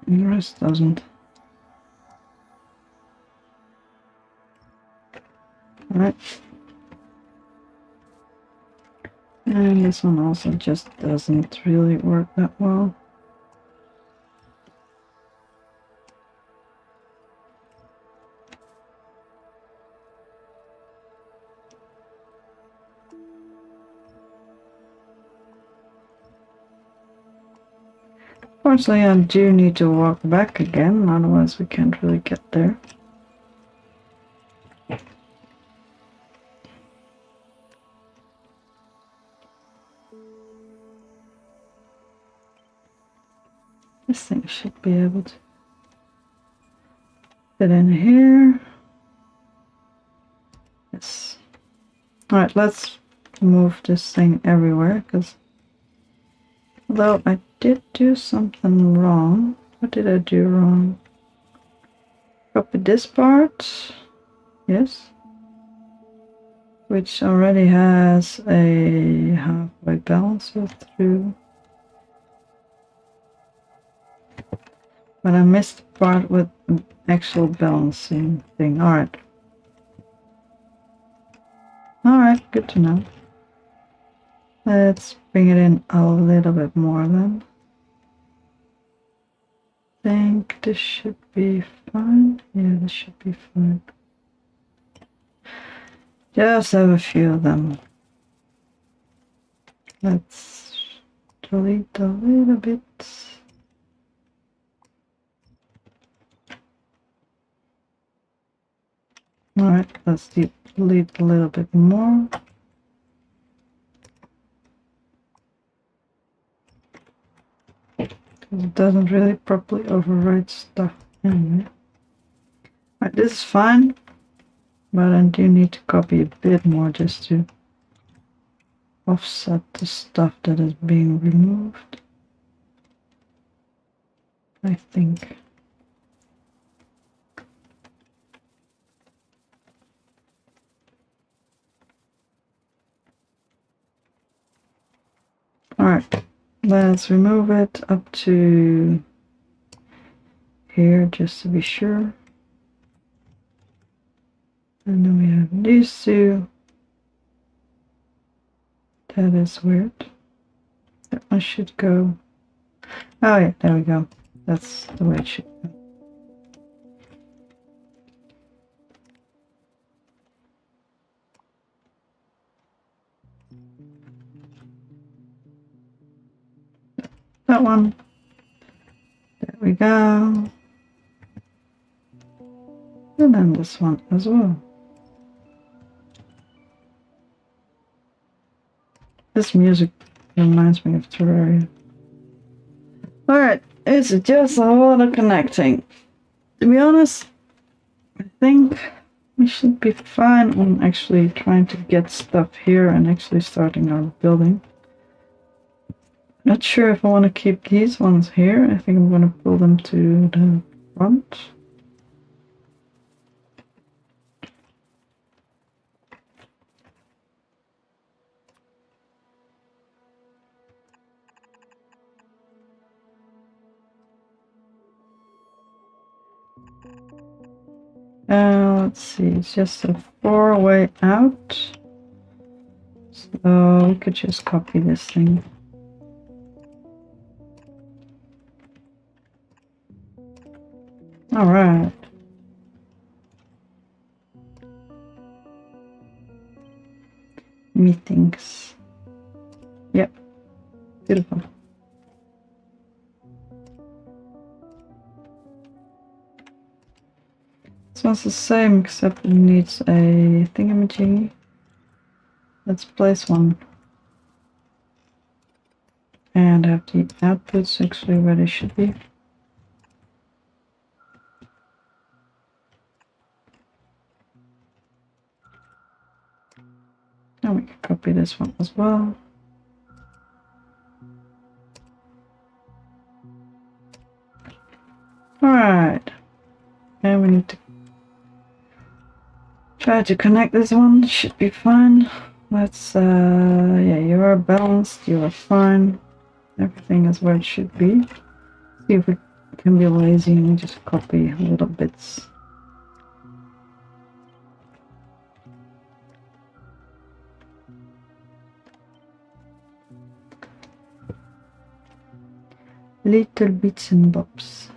rest doesn't. Alright. And this one also just doesn't really work that well. Unfortunately, I do need to walk back again, otherwise we can't really get there. This thing should be able to fit in here. Yes. Alright, let's move this thing everywhere, because although I did do something wrong. What did I do wrong? Copy this part. Yes. Which already has a halfway balancer through. But I missed the part with the actual balancing thing. Alright. Alright, good to know. Let's bring it in a little bit more then. I think this should be fine. Yeah, this should be fine. Just have a few of them. Let's delete a little bit. Alright, let's delete a little bit more. It doesn't really properly overwrite stuff anyway. Right, this is fine, but I do need to copy a bit more just to offset the stuff that is being removed, I think. Alright, let's remove it up to here just to be sure. And then we have these two. That is weird. That one should go. Oh yeah, there we go. That's the way it should go. That one. There we go. And then this one as well. This music reminds me of Terraria. Alright, it's just a lot of connecting. To be honest, I think we should be fine on actually trying to get stuff here and actually starting our building. Not sure if I want to keep these ones here. I think I'm going to pull them to the front. Let's see, it's just a 4-way out. So we could just copy this thing. Alright. Meetings. Yep. Beautiful. one's the same except it needs a thingamajiggy. Let's place one. And have the outputs actually where they should be. And we can copy this one as well. Alright. And we need to try to connect this one. Should be fine. Let's yeah, you are balanced, you are fine. Everything is where it should be. See if we can be lazy and just copy little bits. Little bits and bobs.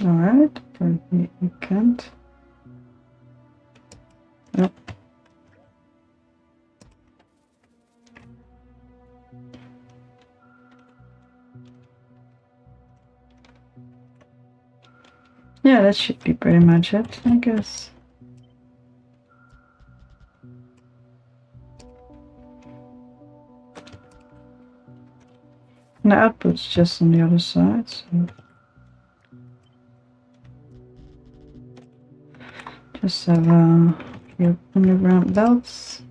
Alright, apparently we can't. Yep. Yeah, that should be pretty much it, I guess. And the output's just on the other side, so just have your underground belts.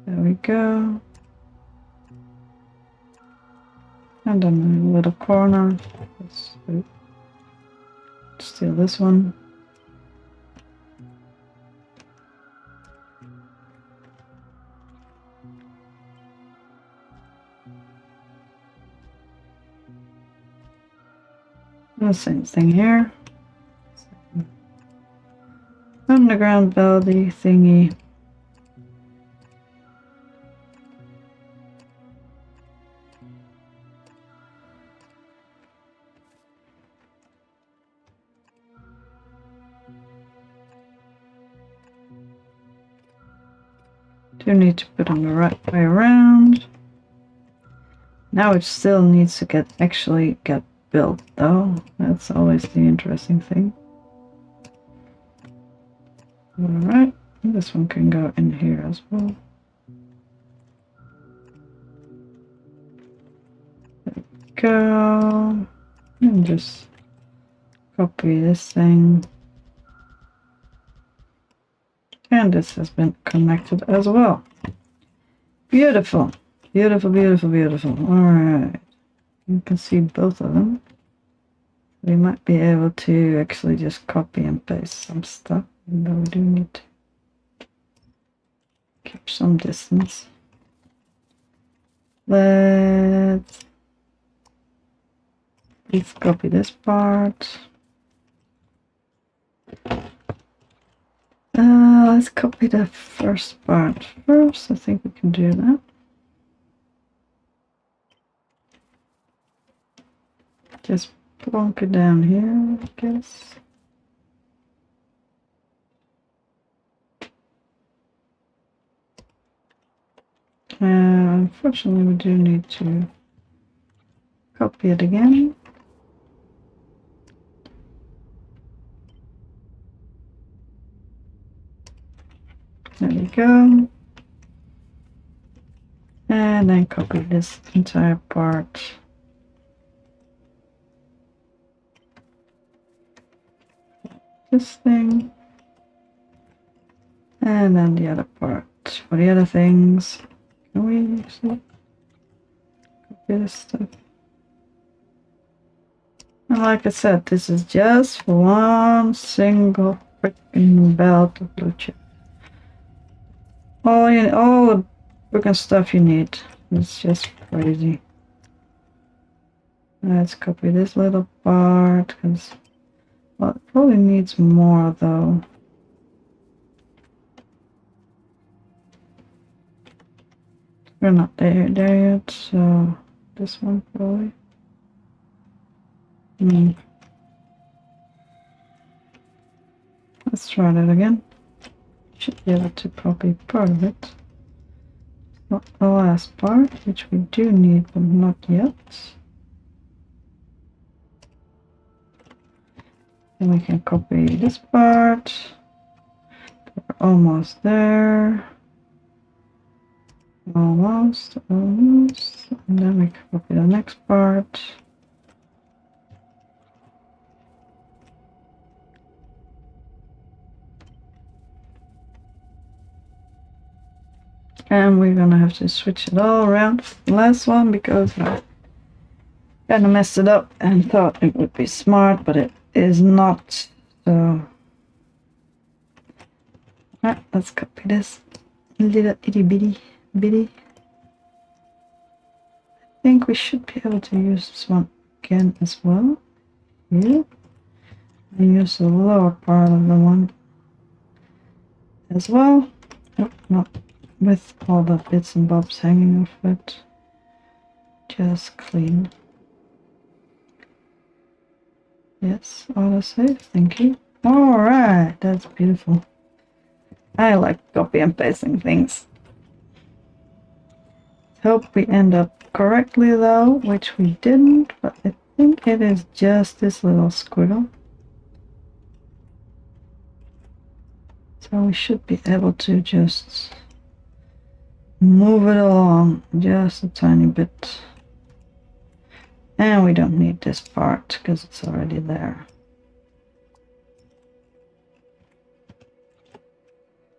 There we go. And then a little corner. Let's steal this one. The same thing here. Underground belly thingy. Do need to put them the right way around. Now it still needs to actually get built though. That's always the interesting thing. Alright, this one can go in here as well. There we go. And just copy this thing. And this has been connected as well. Beautiful. Beautiful, beautiful, beautiful. Alright. You can see both of them. We might be able to actually just copy and paste some stuff. But we do need to keep some distance. Let's copy this part. Let's copy the first part first. I think we can do that. Just plonk it down here, I guess. Unfortunately, we do need to copy it again. There we go. And then copy this entire part. This thing. And then the other part. For the other things, can we actually copy this stuff? And like I said, this is just one single freaking belt of blue chip. All the freaking stuff you need. It's just crazy. Let's copy this little part, because well, it probably needs more though. We're not there yet, so this one probably. Let's try that again. Should be able to copy part of it. Not the last part, which we do need, but not yet. Then we can copy this part. We're almost there. Almost. And then we can copy the next part. And we're gonna have to switch it all around for the last one because I kind of messed it up and thought it would be smart, but it is not. So, alright, let's copy this little itty bitty. I think we should be able to use this one again as well. Here, and use the lower part of the one as well. Nope, not with all the bits and bobs hanging off it. Just clean. Yes, autosave, thank you. Alright, that's beautiful. I like copy and pasting things. Hope we end up correctly though, which we didn't, but I think it is just this little squiggle. So we should be able to just move it along just a tiny bit. And we don't need this part because it's already there.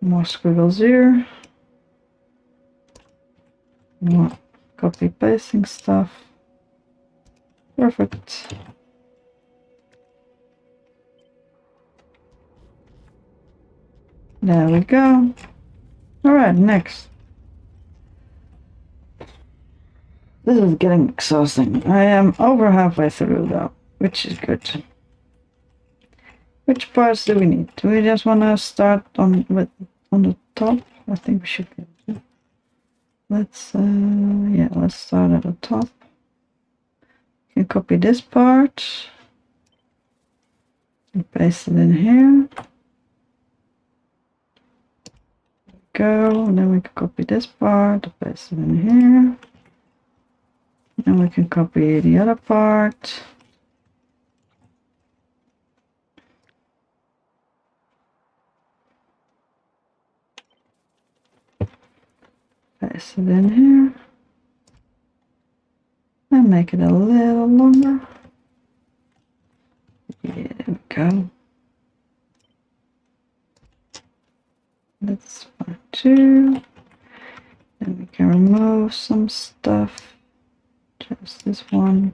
More squiggles here. More copy pasting stuff. Perfect. There we go. Alright, next. This is getting exhausting. I am over halfway through though, which is good. Which parts do we need? Do we just want to start on the top? I think we should be able to. Let's start at the top. You can copy this part and paste it in here. Go, and then we can copy this part, paste it in here. And we can copy the other part. Paste it in here. And make it a little longer. Yeah, there we go. That's fine too. Then we can remove some stuff. Just this one.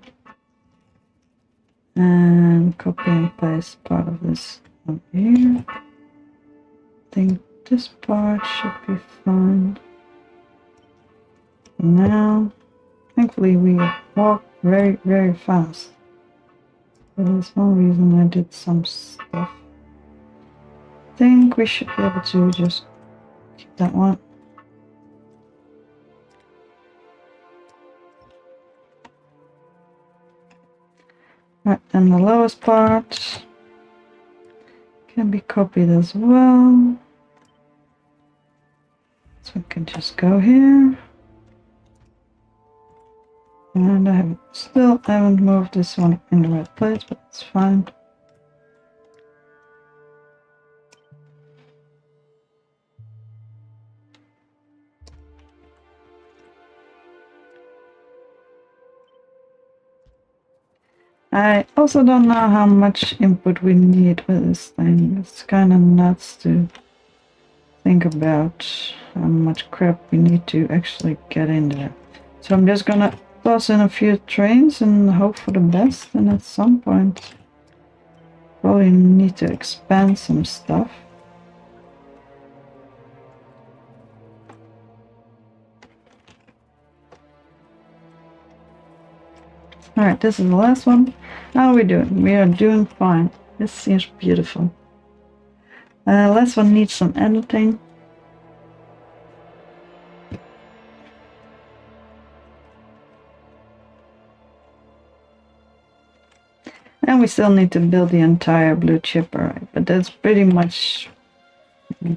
And copy and paste part of this on here. I think this part should be fine. Now, thankfully we walk very, very fast. For this one reason I did some stuff. I think we should be able to just keep that one. Right, and the lowest part can be copied as well. So we can just go here. And I still haven't moved this one in the right place, but it's fine. I also don't know how much input we need with this thing. It's kind of nuts to think about how much crap we need to actually get in there. So I'm just gonna toss in a few trains and hope for the best, and at some point probably need to expand some stuff. Alright, this is the last one. How are we doing? We are doing fine. This seems beautiful. Last one needs some editing. And we still need to build the entire blue chip, alright, but that's pretty much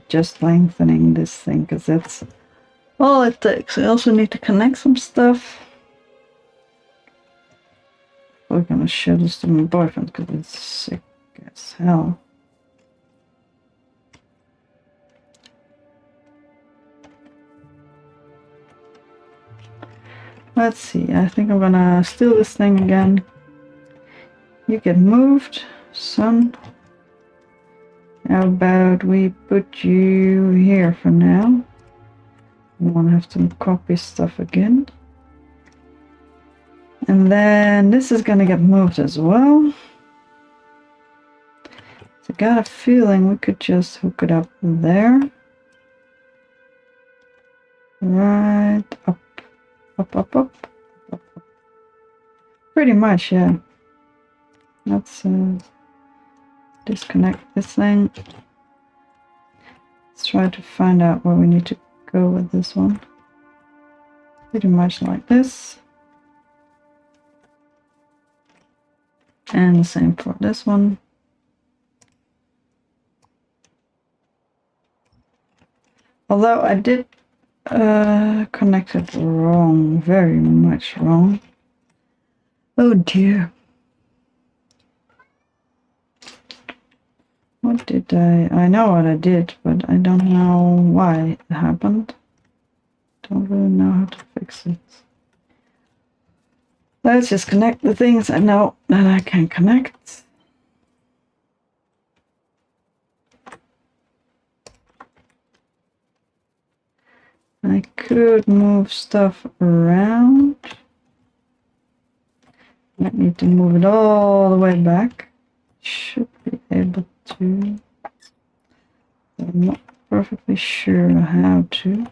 just lengthening this thing, because that's all it takes. I also need to connect some stuff. We're gonna show this to my boyfriend because it's sick as as hell. Let's see, I think I'm gonna steal this thing again. You get moved, son. How about we put you here for now? We won't have to copy stuff again. And then this is gonna get moved as well. So I got a feeling we could just hook it up there. Right up, up, up, up, up, up. Pretty much, yeah. Let's disconnect this thing. Let's try to find out where we need to go with this one. Pretty much like this. And the same for this one. Although I did connect it wrong, very much wrong. Oh dear. What did I know what I did, but I don't know why it happened. Don't really know how to fix it. Let's just connect the things I know that I can connect. I could move stuff around. Might need to move it all the way back. Should be able to. I'm not perfectly sure how to.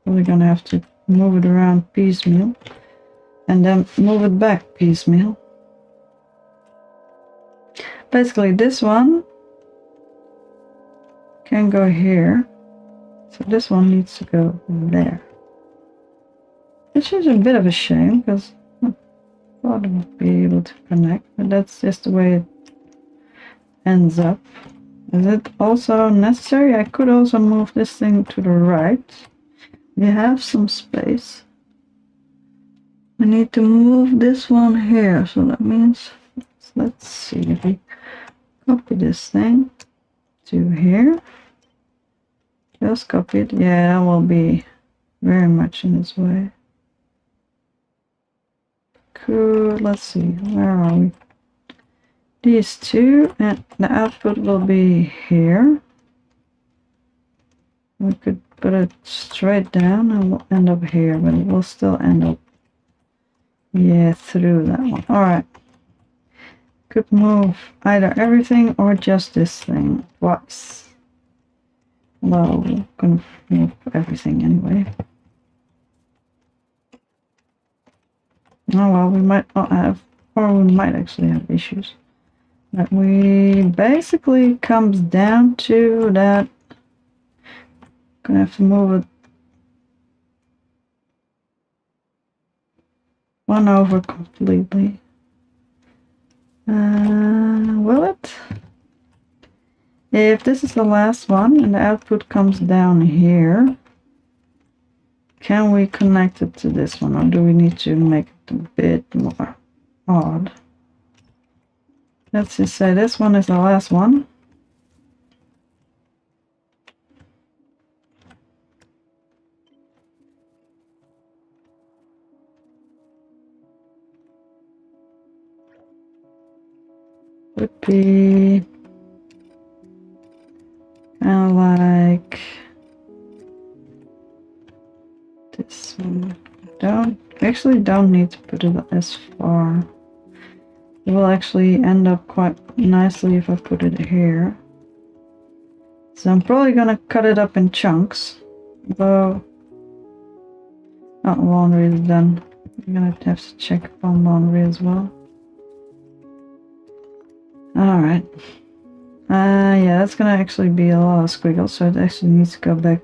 Probably gonna have to move it around piecemeal. And then move it back piecemeal. Basically this one can go here. So this one needs to go there. Which is a bit of a shame because I thought it would be able to connect, but that's just the way it ends up. Is it also necessary? I could also move this thing to the right. We have some space. I need to move this one here, so that means, let's see if we copy this thing to here. Just copy it. Yeah, that will be very much in its way. Cool. Let's see. Where are we? These two, and the output will be here. We could put it straight down and we'll end up here, but it will still end up, yeah, through that one. Alright. Could move either everything or just this thing twice. Well, we're gonna move everything anyway. Oh well, we might not have, or we might actually have issues. But we basically comes down to that. Gonna have to move it one over completely. Will it? If this is the last one and the output comes down here, can we connect it to this one, or do we need to make it a bit more odd? Let's just say this one is the last one. Would be kind of like this one. Don't need to put it as far. It will actually end up quite nicely if I put it here. So I'm probably gonna cut it up in chunks, though. Oh, laundry is done. I'm gonna have to check upon laundry as well. Alright. Yeah, that's gonna actually be a lot of squiggles, so it actually needs to go back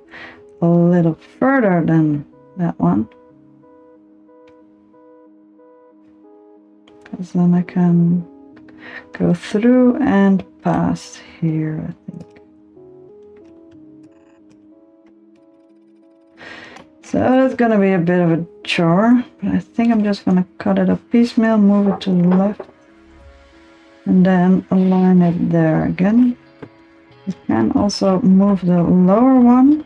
a little further than that one. Because then I can go through and past here, I think. So that's gonna be a bit of a chore, but I think I'm just gonna cut it up piecemeal, move it to the left. and then align it there again. You can also move the lower one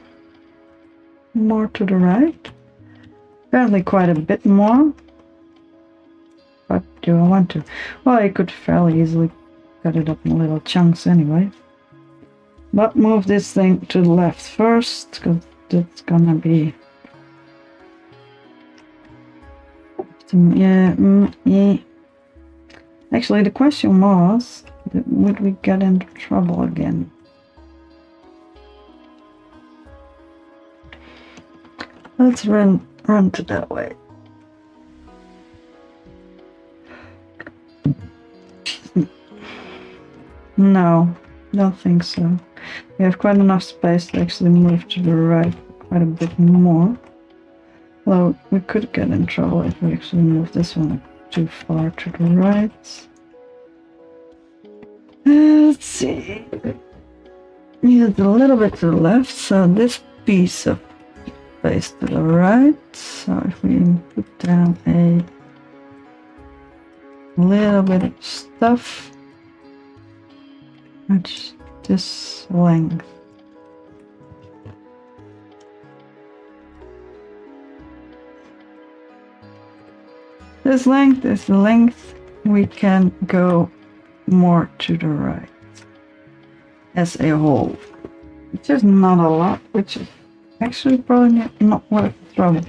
more to the right. Apparently quite a bit more. But do I want to? Well, you could fairly easily cut it up in little chunks anyway. But move this thing to the left first, because that's gonna be... yeah. Actually, the question was, would we get into trouble again? Let's run to that way. No, don't think so. We have quite enough space to actually move to the right quite a bit more. Although we could get in trouble if we actually move this one too far to the right. Let's see. Need a little bit to the left, so this piece of space to the right. So if we put down a little bit of stuff, match this length. This length is the length we can go more to the right as a whole, which is not a lot, which is actually probably not worth the trouble.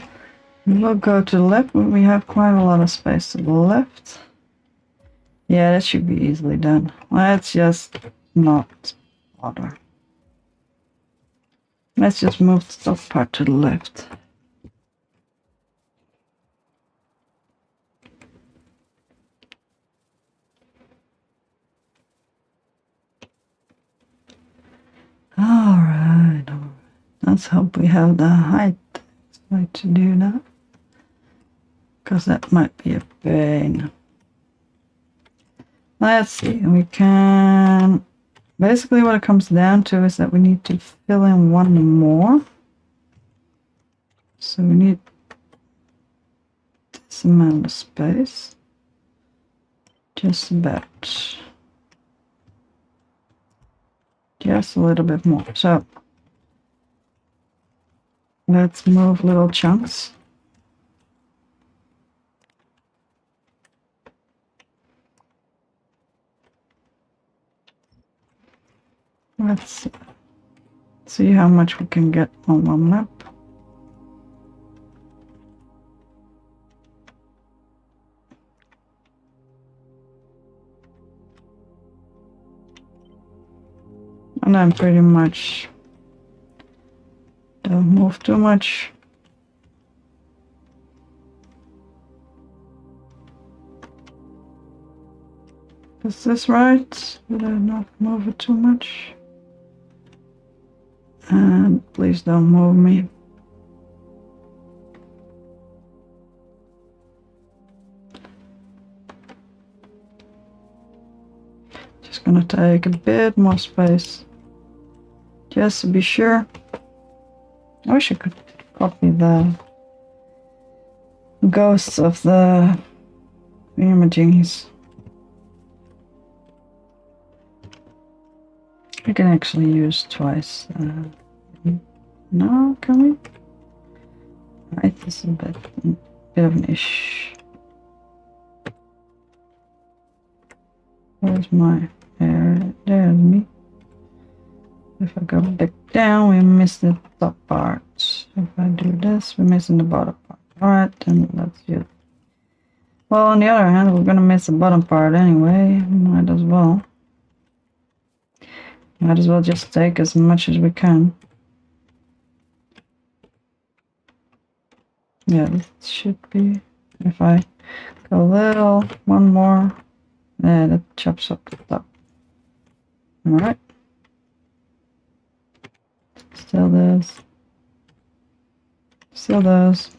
We'll go to the left, but we have quite a lot of space to the left. Yeah, that should be easily done. Let's just not bother. Let's just move the top part to the left. Alright. Let's hope we have the height to do that, because that might be a pain. Let's see, we can... Basically what it comes down to is that we need to fill in one more. So we need this amount of space. Just about. Just a little bit more. So let's move little chunks. Let's see how much we can get on one map. And then pretty much don't move too much. Is this right? Did I not move it too much? And please don't move me. Just gonna take a bit more space, just to be sure. I wish I could copy the ghosts of the imagings. We can actually use twice. No, can we? Right, this is a bit of an issue. Where's my area? There's me. If I go back down, we miss the top part. If I do this, we're missing the bottom part. Alright, then let's do it. Well, on the other hand, we're gonna miss the bottom part anyway. Might as well. Might as well just take as much as we can. Yeah, it should be. If I go a little, one more, yeah, that chops up the top. Alright. Still does. Still does.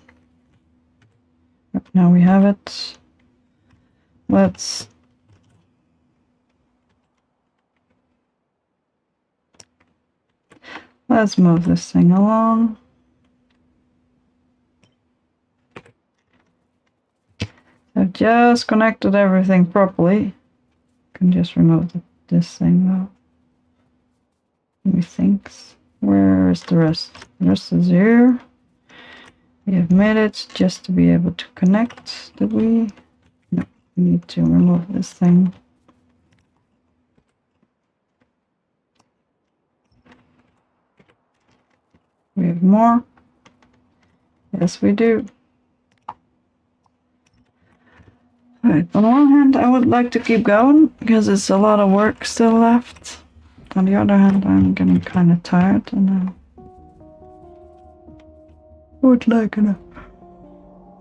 Yep, now we have it. Let's move this thing along. I've just connected everything properly. Can just remove this thing though. Let me think. Where is the rest? The rest is here. We have made it just to be able to connect. Did we? No, we need to remove this thing. We have more. Yes, we do. Alright, on one hand, I would like to keep going because it's a lot of work still left. On the other hand, I'm getting kind of tired and I would like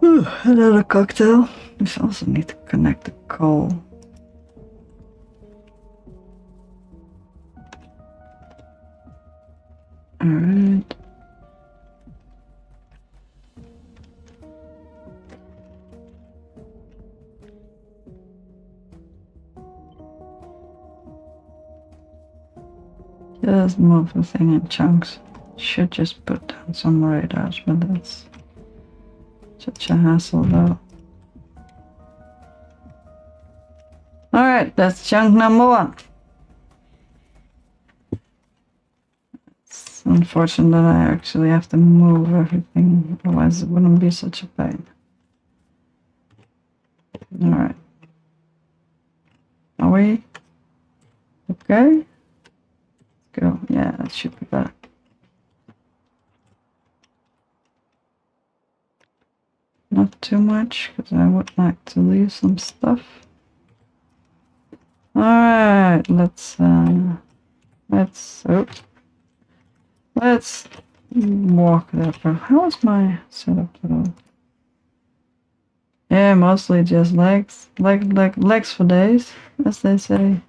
another cocktail. We also need to connect the coal. Alright. Just move the thing in chunks. Should just put down some radars, but that's such a hassle though. Alright, that's chunk number 1. It's unfortunate that I actually have to move everything, otherwise it wouldn't be such a pain. Alright. Are we okay? Let's go. Yeah, that should be better. Not too much, because I would like to leave some stuff. Alright, let's walk that for. How is my setup though? Yeah, mostly just legs. Legs for days, as they say.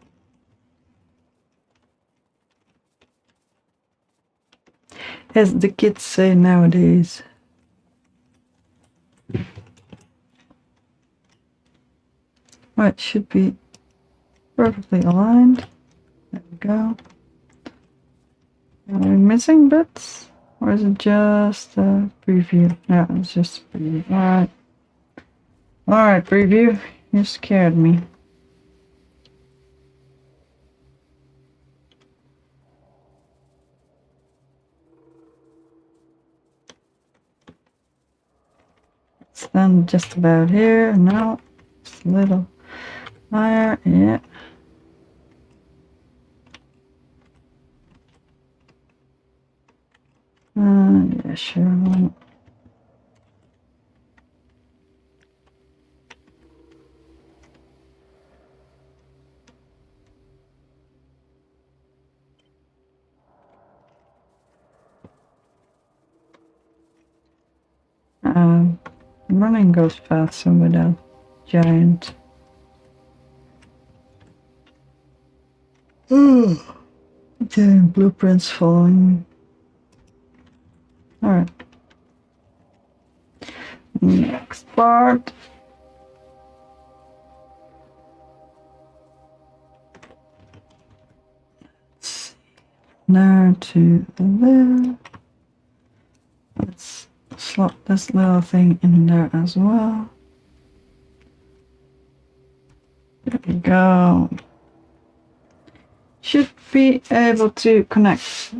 As the kids say nowadays. Right, should be perfectly aligned. There we go. Are we missing bits? Or is it just a preview? Yeah, it's just a preview. Alright. Alright, preview. You scared me. It's then just about here. Now, just a little higher. Yeah. Yeah, sure. Running goes faster without giant. Giant blueprints following me. Alright. Next part. Let's see. There to there. Let's slot this little thing in there as well. There we go. Should be able to connect.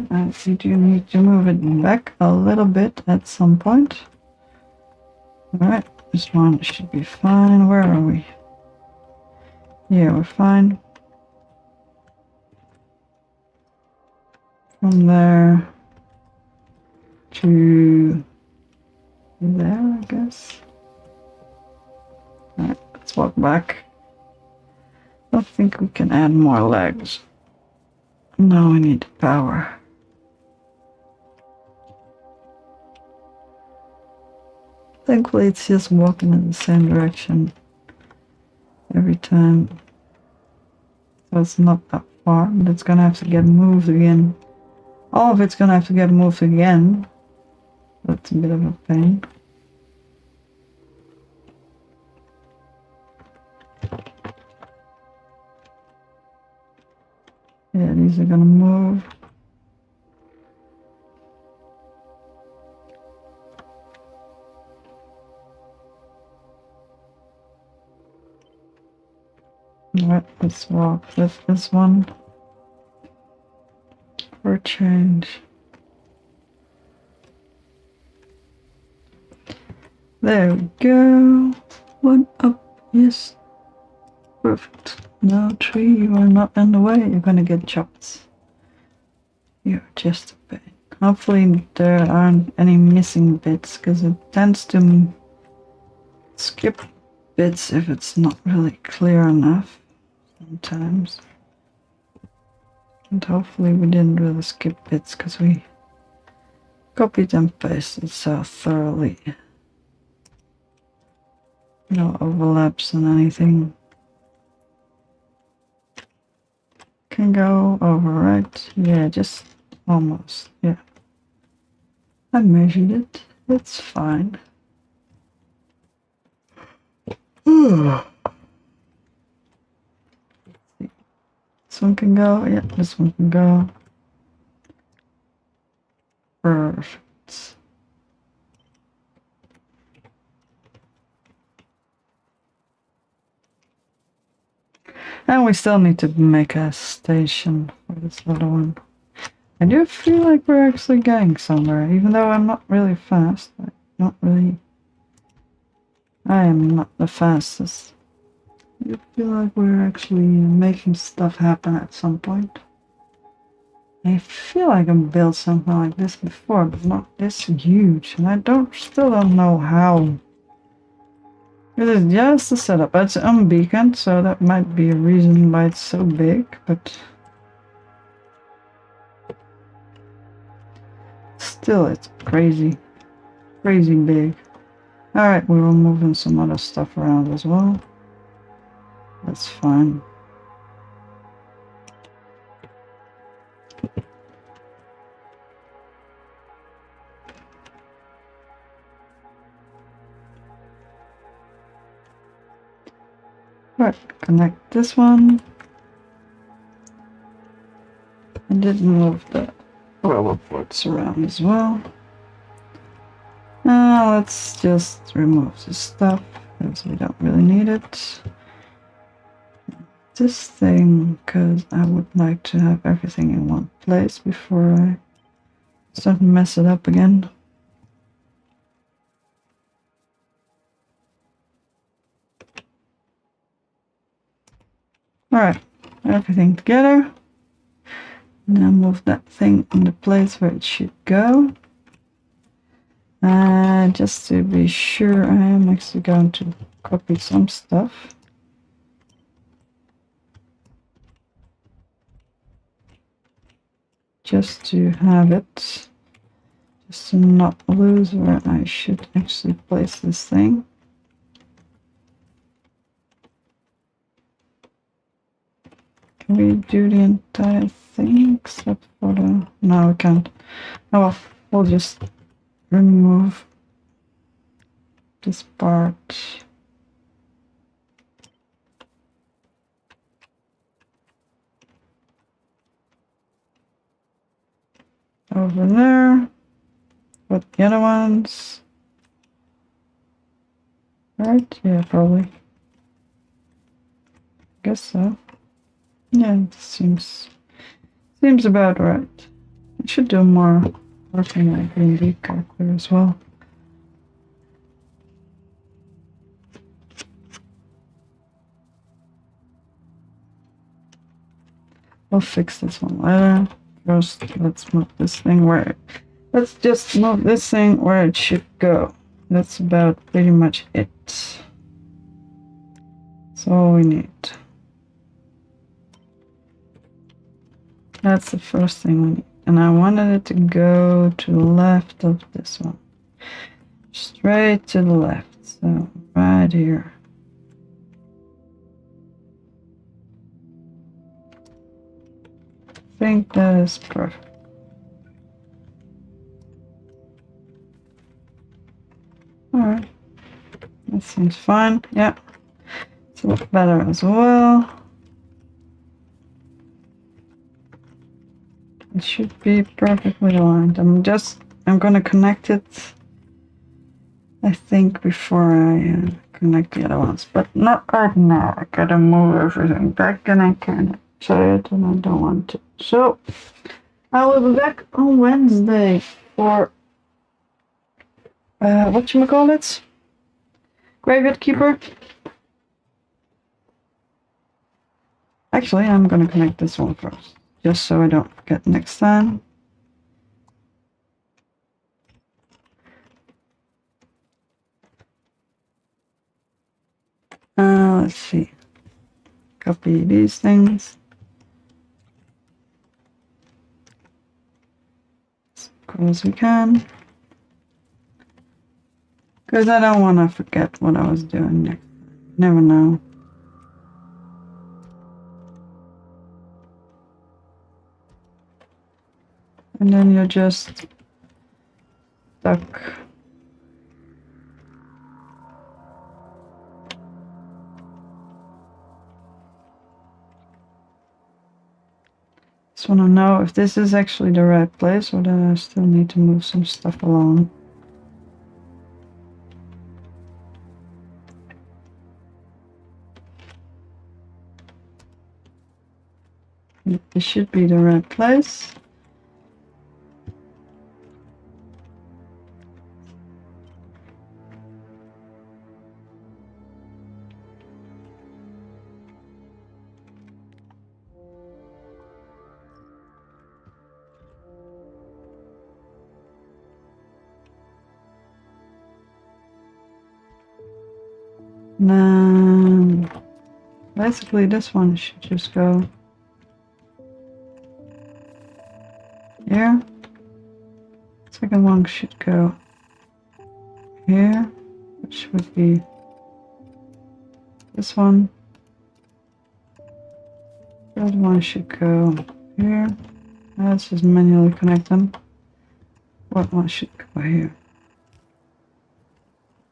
You do need to move it back a little bit at some point. Alright, this one should be fine. Where are we? Yeah, we're fine. From there to there, I guess. Alright, let's walk back. I don't think we can add more legs. No, we need power. Thankfully, it's just walking in the same direction every time. So it's not that far, but it's gonna have to get moved again. All of it's gonna have to get moved again. That's a bit of a pain. Yeah, these are gonna move. Alright, Let's walk with this one for a change. There we go. One up. Yes. Perfect. No tree, you are not in the way. You're gonna get chopped. You're just a pain. Hopefully there aren't any missing bits, because it tends to skip bits if it's not really clear enough sometimes. And hopefully we didn't really skip bits, because we copied and pasted so thoroughly. No overlaps and anything. Can go over, right? Yeah, just almost, yeah. I measured it. It's fine. This one can go. Yeah, this one can go. Perfect. And we still need to make a station for this other one. I do feel like we're actually getting somewhere, even though I'm not really fast. I am not the fastest. I do feel like we're actually making stuff happen at some point. I feel like I've built something like this before, but not this huge, and I still don't know how. It is just a setup. It's unbeaconed, so that might be a reason why it's so big, but still it's crazy big. Alright, we were moving some other stuff around as well. That's fine. Right, connect this one. I did move the rubber ports around as well. Now let's just remove this stuff because we don't really need it. This thing, because I would like to have everything in one place before I start to mess it up again. Alright, everything together. Now move that thing in the place where it should go. And just to be sure, I am actually going to copy some stuff. Just to have it. Just to not lose where I should actually place this thing. Can we do the entire thing except for the... No, we can't. Oh well, we'll just remove this part. Over there. Put the other ones. Right? Yeah, probably. Guess so. Yeah, it seems about right. I should do more working on ENG calculator as well. I'll fix this one later. First, let's move this thing where... Let's just move this thing where it should go. That's about pretty much it. That's all we need. That's the first thing we need. And I wanted it to go to the left of this one. Straight to the left. So, right here. I think that is perfect. Alright. That seems fine. Yeah. It's a lot better as well. It should be perfectly aligned. I'm gonna connect it, I think, before I connect the other ones, but not right now. I gotta move everything back and I can't show it and I don't want to. So I will be back on Wednesday for whatchamacallit? Graveyard Keeper. Actually, I'm gonna connect this one first, just so I don't forget next time. Let's see. Copy these things. As cool as we can. Because I don't want to forget what I was doing next. Never know. And then you're just stuck. Just want to know if this is actually the right place or that I still need to move some stuff along. This should be the right place. Now, basically this one should just go here. Second one should go here, which would be this one. Third one should go here. Let's just manually connect them. What one should go here?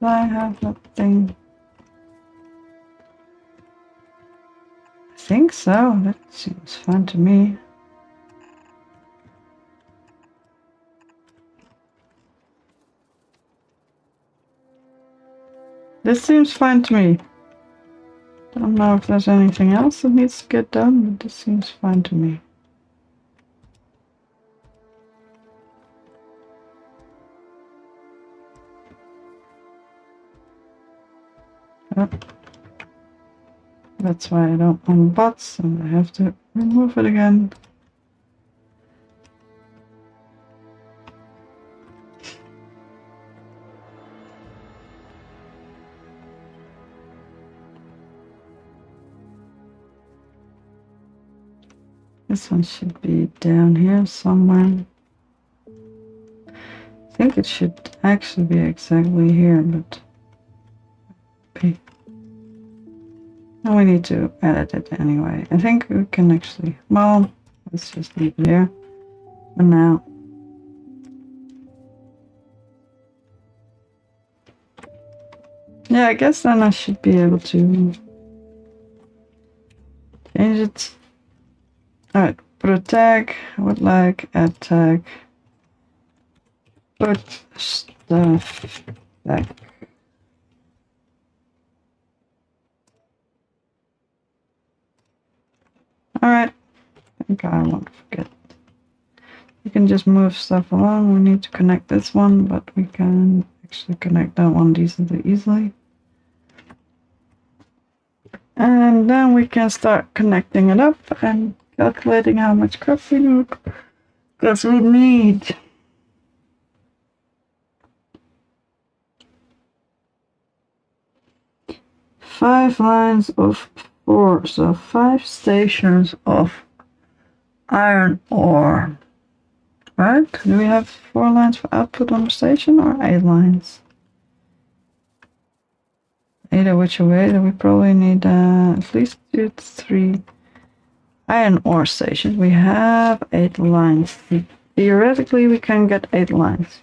Do I have that thing? I think so. That seems fine to me. This seems fine to me. I don't know if there's anything else that needs to get done, but this seems fine to me. Oh. That's why I don't want bots, and I have to remove it again. This one should be down here somewhere. I think it should actually be exactly here, but okay. Now we need to edit it anyway. I think we can actually, well, let's just leave it here for now. Yeah, I guess then I should be able to change it. Alright, put a tag, I would like add tag, put stuff back. Alright, I think I won't forget. You can just move stuff along. We need to connect this one, but we can actually connect that one easily. And then we can start connecting it up and calculating how much crap we need. Because we need five lines of 4, so 5 stations of iron ore. Right? Do we have 4 lines for output on the station or 8 lines? Either which way, then we probably need at least 2 to 3 iron ore stations. We have 8 lines. Theoretically, we can get 8 lines.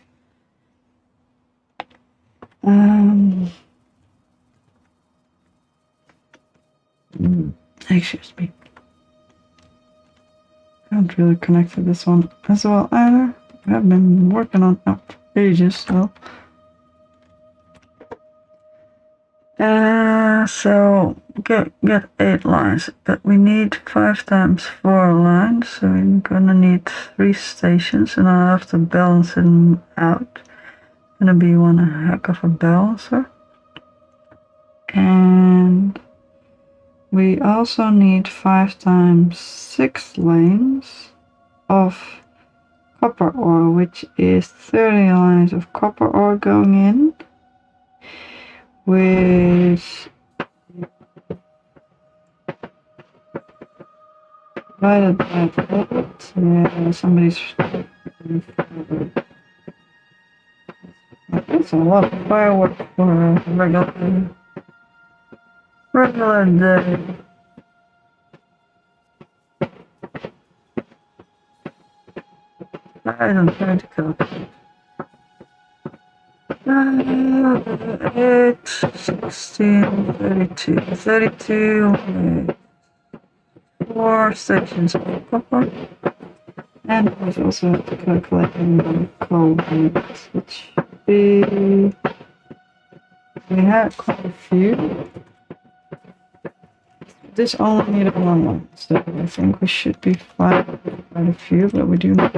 Excuse me. I haven't really connected this one as well either. I have been working on it for ages, so. So get 8 lines, but we need 5 times 4 lines, so we're gonna need 3 stations, and I'll have to balance them out. Gonna be one heck of a balancer. And we also need 5 times 6 lanes of copper ore, which is 30 lines of copper ore going in, which divided by 8. Yeah, somebody's. That's a lot of fireworks for a regular day. I don't try to calculate. 8, 16, 32. 32 with 4 sections of copper. And we also have to calculate the coal weight, which should be. We had quite a few. This only needed one, so I think we should be fine with quite a few, but we do need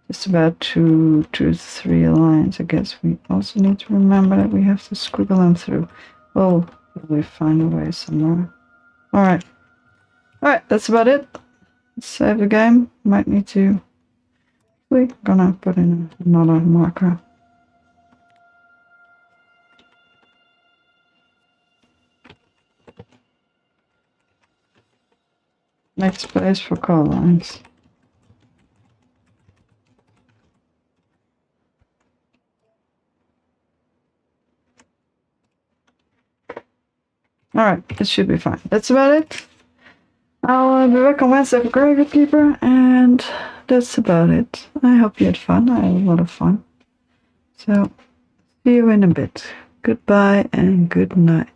just about 2 to 3 lines. I guess we also need to remember that we have to scribble them through. We'll probably find a way somewhere. Alright, that's about it. Let's save the game. Might need to. We're gonna put in another marker. Next place for coal lines. Alright, this should be fine. That's about it. I'll be back on Wednesday for Gravy Keeper, and that's about it. I hope you had fun. I had a lot of fun. So, see you in a bit. Goodbye and good night.